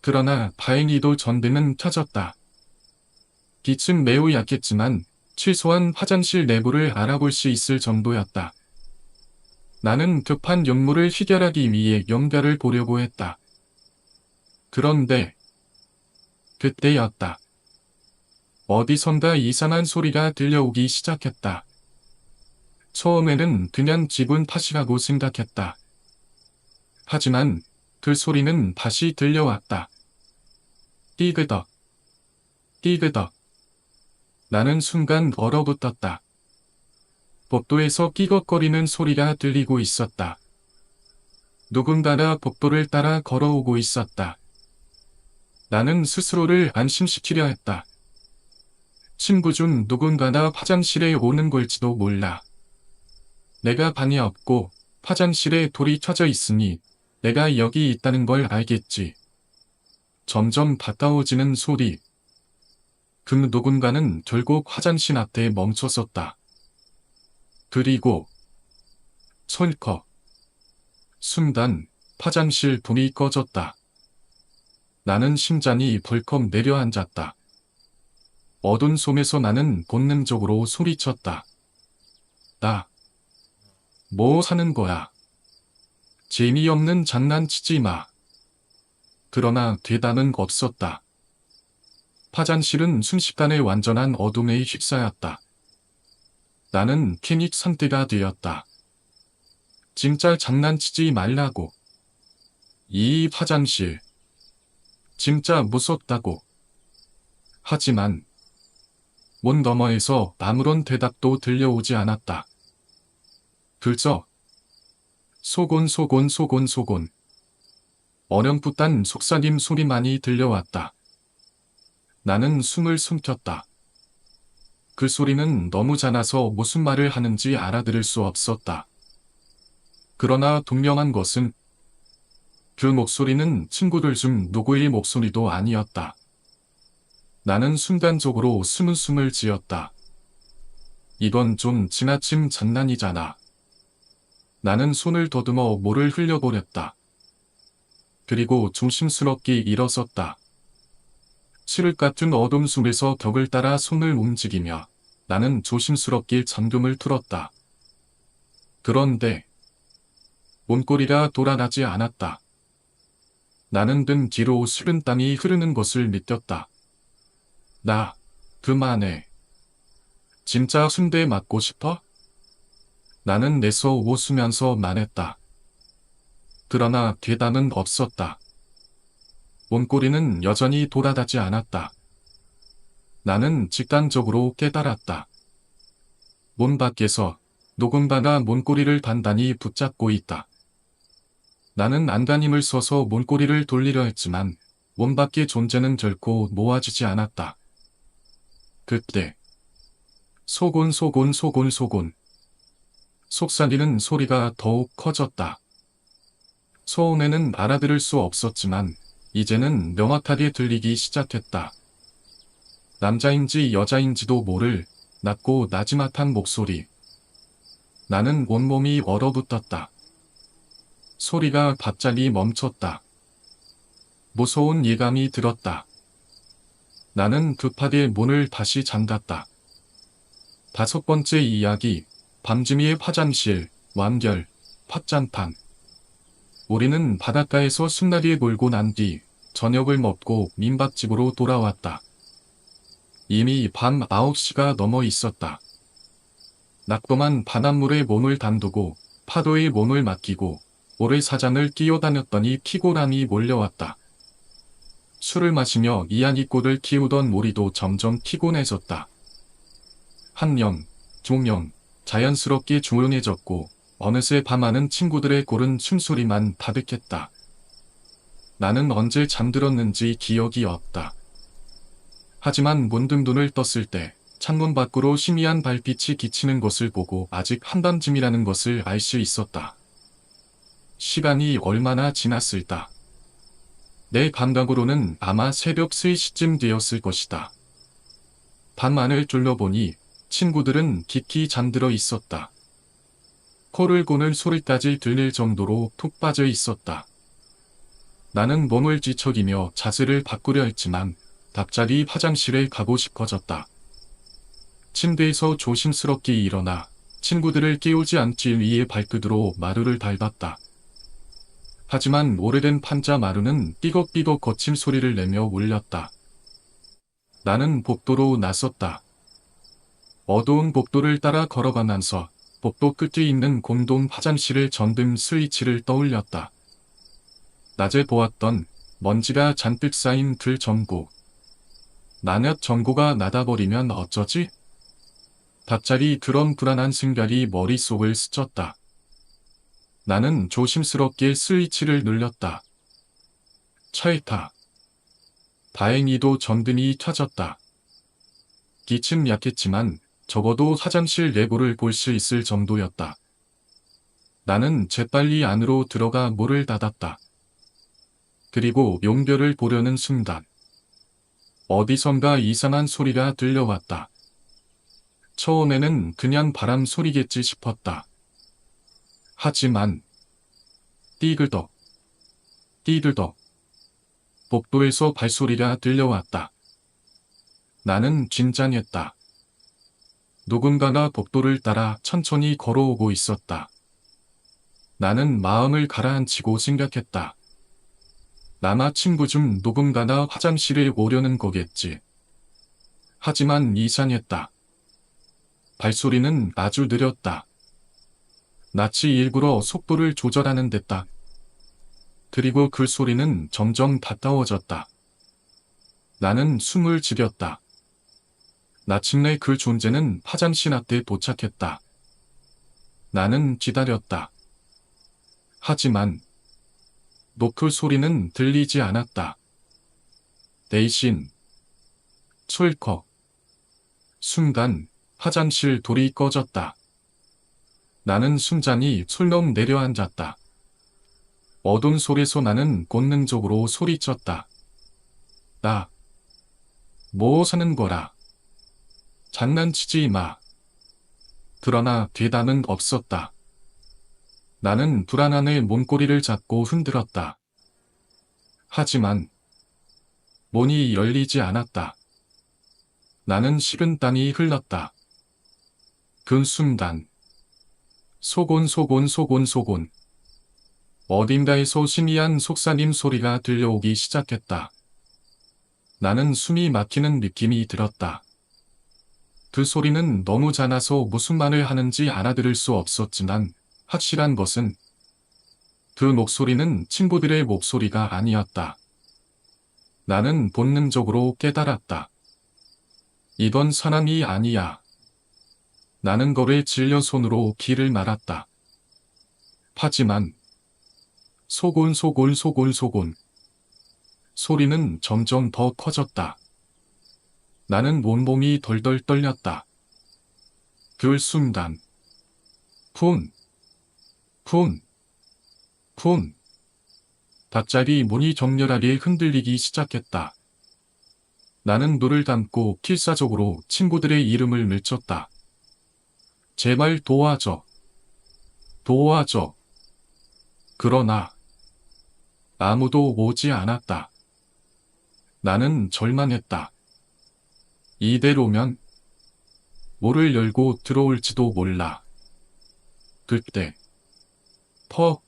그러나 다행히도 전등은 켜졌다. 빛은 매우 약했지만 최소한 화장실 내부를 알아볼 수 있을 정도였다. 나는 급한 용무를 해결하기 위해 연결을 보려고 했다. 그런데 그때였다. 어디선가 이상한 소리가 들려오기 시작했다. 처음에는 그냥 기분 탓이라고 생각했다. 하지만 그 소리는 다시 들려왔다. 띠그덕, 띠그덕. 나는 순간 얼어붙었다. 복도에서 끼걱거리는 소리가 들리고 있었다. 누군가가 복도를 따라 걸어오고 있었다. 나는 스스로를 안심시키려 했다. 친구 중 누군가가 화장실에 오는 걸지도 몰라. 내가 방에 없고 화장실에 돌이 켜져 있으니 내가 여기 있다는 걸 알겠지. 점점 가까워지는 소리. 그 누군가는 결국 화장실 앞에 멈춰섰다. 그리고 솔컥. 순간 화장실 불이 꺼졌다. 나는 심장이 벌컥 내려앉았다. 어두운 속에서 나는 본능적으로 소리쳤다. 나, 뭐 하는 거야? 재미없는 장난치지 마. 그러나 대답은 없었다. 화장실은 순식간에 완전한 어둠에 휩싸였다. 나는 괜히 선택가 되었다. 진짜 장난치지 말라고. 이 화장실. 진짜 무섭다고. 하지만 문 너머에서 아무런 대답도 들려오지 않았다. 그저 소곤소곤. 어렴풋한 속삭임 소리만이 들려왔다. 나는 숨을 숨겼다. 그 소리는 너무 작아서 무슨 말을 하는지 알아들을 수 없었다. 그러나 분명한 것은 그 목소리는 친구들 중 누구의 목소리도 아니었다. 나는 순간적으로 숨을 지었다. 이건 좀 지나친 장난이잖아. 나는 손을 더듬어 물을 흘려보냈다. 그리고 조심스럽게 일어섰다. 칠흑 같은 어둠 속에서 벽을 따라 손을 움직이며 나는 조심스럽게 잠금을 틀었다. 그런데 문고리가 돌아가지 않았다. 나는 등 뒤로 식은땀이 흐르는 것을 느꼈다. 나, 그만해. 진짜 순대 맞고 싶어? 나는 내서 웃으면서 말했다. 그러나 대답은 없었다. 문고리는 여전히 돌아가지 않았다. 나는 직감적으로 깨달았다. 문 밖에서 누군가가 문고리를 단단히 붙잡고 있다. 나는 안간힘을 써서 문고리를 돌리려 했지만 문 밖의 존재는 결코 놓아지지 않았다. 그때 소곤. 속삭이는 소리가 더욱 커졌다. 처음에는 알아들을 수 없었지만 이제는 명확하게 들리기 시작했다. 남자인지 여자인지도 모를 낮고 나지막한 목소리. 나는 온몸이 얼어붙었다. 소리가 갑자기 멈췄다. 무서운 예감이 들었다. 나는 급하게 문을 다시 잠갔다. 5번째 이야기, 밤지미의 화장실, 완결, 팥잔판. 우리는 바닷가에서 신나게 놀고 난 뒤 저녁을 먹고 민박집으로 돌아왔다. 이미 밤 9시가 넘어 있었다. 낙동한 바닷물에 몸을 담두고 파도에 몸을 맡기고 모래사장을 끼어다녔더니 피곤함이 몰려왔다. 술을 마시며 이야기꽃을 키우던 우리도 점점 피곤해졌다. 한 명, 두 명, 자연스럽게 조용해졌고 어느새 밤하는 친구들의 고른 숨소리만 가득했다. 나는 언제 잠들었는지 기억이 없다. 하지만 문득 눈을 떴을 때 창문 밖으로 희미한 달빛이 비치는 것을 보고 아직 한밤쯤이라는 것을 알 수 있었다. 시간이 얼마나 지났을까? 내 감각으로는 아마 새벽 3시쯤 되었을 것이다. 밤하늘 둘러보니 친구들은 깊이 잠들어 있었다. 코를 고는 소리까지 들릴 정도로 푹 빠져 있었다. 나는 몸을 뒤척이며 자세를 바꾸려 했지만 갑자기 화장실에 가고 싶어졌다. 침대에서 조심스럽게 일어나 친구들을 깨우지 않기 위해 발끝으로 마루를 밟았다. 하지만 오래된 판자 마루는 삐걱삐걱 거친 소리를 내며 울렸다. 나는 복도로 나섰다. 어두운 복도를 따라 걸어가면서 복도 끝에 있는 공동 화장실의 전등 스위치를 떠올렸다. 낮에 보았던 먼지가 잔뜩 쌓인 그 전구. 만약 전구가 나다버리면 어쩌지? 갑자기 그런 불안한 생각이 머릿속을 스쳤다. 나는 조심스럽게 스위치를 눌렀다. 찰칵. 다행히도 전등이 켜졌다. 기침 약했지만 적어도 화장실 내부를 볼 수 있을 정도였다. 나는 재빨리 안으로 들어가 문을 닫았다. 그리고 용별을 보려는 순간 어디선가 이상한 소리가 들려왔다. 처음에는 그냥 바람 소리겠지 싶었다. 하지만 띠글덕, 띠글덕 복도에서 발소리가 들려왔다. 나는 긴장했다. 누군가가 복도를 따라 천천히 걸어오고 있었다. 나는 마음을 가라앉히고 생각했다. 남아 친구 중 누군가가 화장실에 오려는 거겠지. 하지만 이상했다. 발소리는 아주 느렸다. 마치 일부러 속도를 조절하는 듯다. 그리고 그 소리는 점점 가까워졌다. 나는 숨을 지렸다. 마침내 그 존재는 화장실 앞에 도착했다. 나는 기다렸다. 하지만 노크 소리는 들리지 않았다. 대신 철컥. 순간 화장실 돌이 꺼졌다. 나는 순전히 술렁 내려앉았다. 어두운 속에서 나는 본능적으로 소리쳤다. 나, 뭐 사는 거라. 장난치지 마. 그러나 대답은 없었다. 나는 불안함에 몸꼬리를 잡고 흔들었다. 하지만 문이 열리지 않았다. 나는 식은땀이 흘렀다. 그 순간 소곤소곤소곤소곤 어딘가에서 희미한 속삭임 소리가 들려오기 시작했다. 나는 숨이 막히는 느낌이 들었다. 그 소리는 너무 작아서 무슨 말을 하는지 알아들을 수 없었지만 확실한 것은 그 목소리는 친구들의 목소리가 아니었다. 나는 본능적으로 깨달았다. 이건 사람이 아니야. 나는 거를 질려 손으로 귀를 말았다. 하지만 소곤소곤소곤소곤 소리는 점점 더 커졌다. 나는 온몸이 덜덜 떨렸다. 그 순간 푼, 푼, 푼 갑자기 문이 격렬하게 흔들리기 시작했다. 나는 눈을 감고 필사적으로 친구들의 이름을 외쳤다. 제발 도와줘. 도와줘. 그러나 아무도 오지 않았다. 나는 절망했다. 이대로면 문을 열고 들어올지도 몰라. 그때 퍽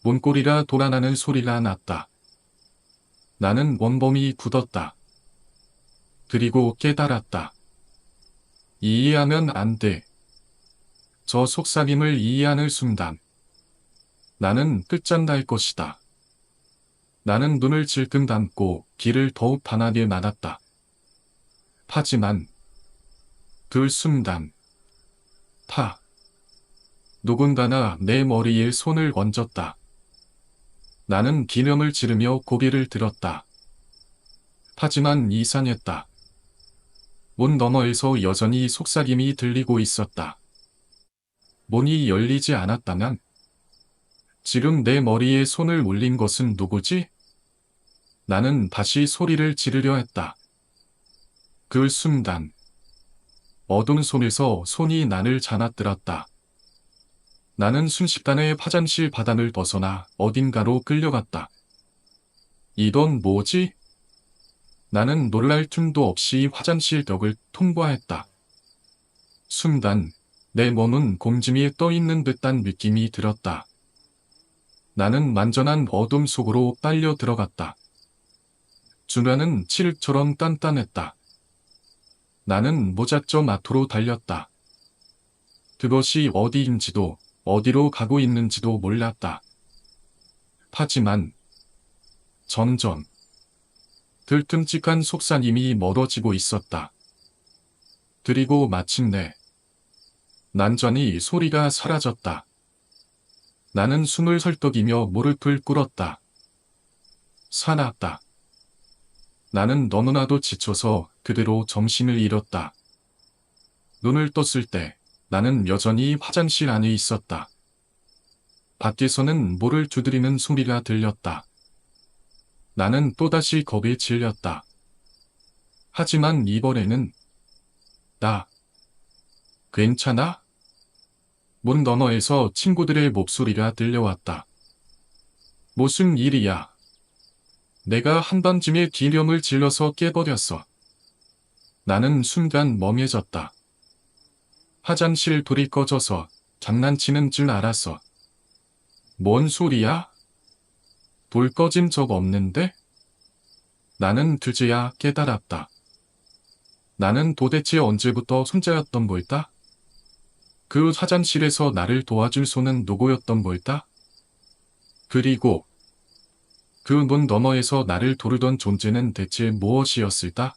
문고리가 돌아나는 소리가 났다. 나는 원범이 굳었다. 그리고 깨달았다. 이해하면 안 돼. 저 속삭임을 이해하는 순간 나는 끝장날 것이다. 나는 눈을 질끈 감고 귀를 더욱 반하게 막았다. 하지만 그 순간 누군가가 내 머리에 손을 얹었다. 나는 기념을 지르며 고개를 들었다. 하지만 이상했다. 문 너머에서 여전히 속삭임이 들리고 있었다. 문이 열리지 않았다면 지금 내 머리에 손을 올린 것은 누구지? 나는 다시 소리를 지르려 했다. 그 순간 어두운 손에서 손이 나를 잡아들었다. 나는 순식간에 화장실 바닥을 벗어나 어딘가로 끌려갔다. 이건 뭐지? 나는 놀랄 틈도 없이 화장실 벽을 통과했다. 순간 내 몸은 곰지미에 떠있는 듯한 느낌이 들었다. 나는 만전한 어둠 속으로 빨려 들어갔다. 주변은 칠흑처럼 딴딴했다. 나는 무작정 앞으로 달렸다. 그것이 어디인지도 어디로 가고 있는지도 몰랐다. 하지만 점점 들끔직한 속삭임이 멀어지고 있었다. 그리고 마침내 난전히 소리가 사라졌다. 나는 숨을 헐떡이며 무릎을 꿇었다. 살았다. 나는 너무나도 지쳐서 그대로 정신을 잃었다. 눈을 떴을 때 나는 여전히 화장실 안에 있었다. 밖에서는 문을 두드리는 소리가 들렸다. 나는 또다시 겁에 질렸다. 하지만 이번에는 나 괜찮아? 문 너머에서 친구들의 목소리가 들려왔다. 무슨 일이야? 내가 한밤중에 기념을 질러서 깨버렸어. 나는 순간 멍해졌다. 화장실 불이 꺼져서 장난치는 줄 알았어. 뭔 소리야? 불 꺼진 적 없는데? 나는 그제야 깨달았다. 나는 도대체 언제부터 혼자였던 걸까? 그 화장실에서 나를 도와줄 손은 누구였던 걸까? 그리고 그 문 너머에서 나를 도르던 존재는 대체 무엇이었을까?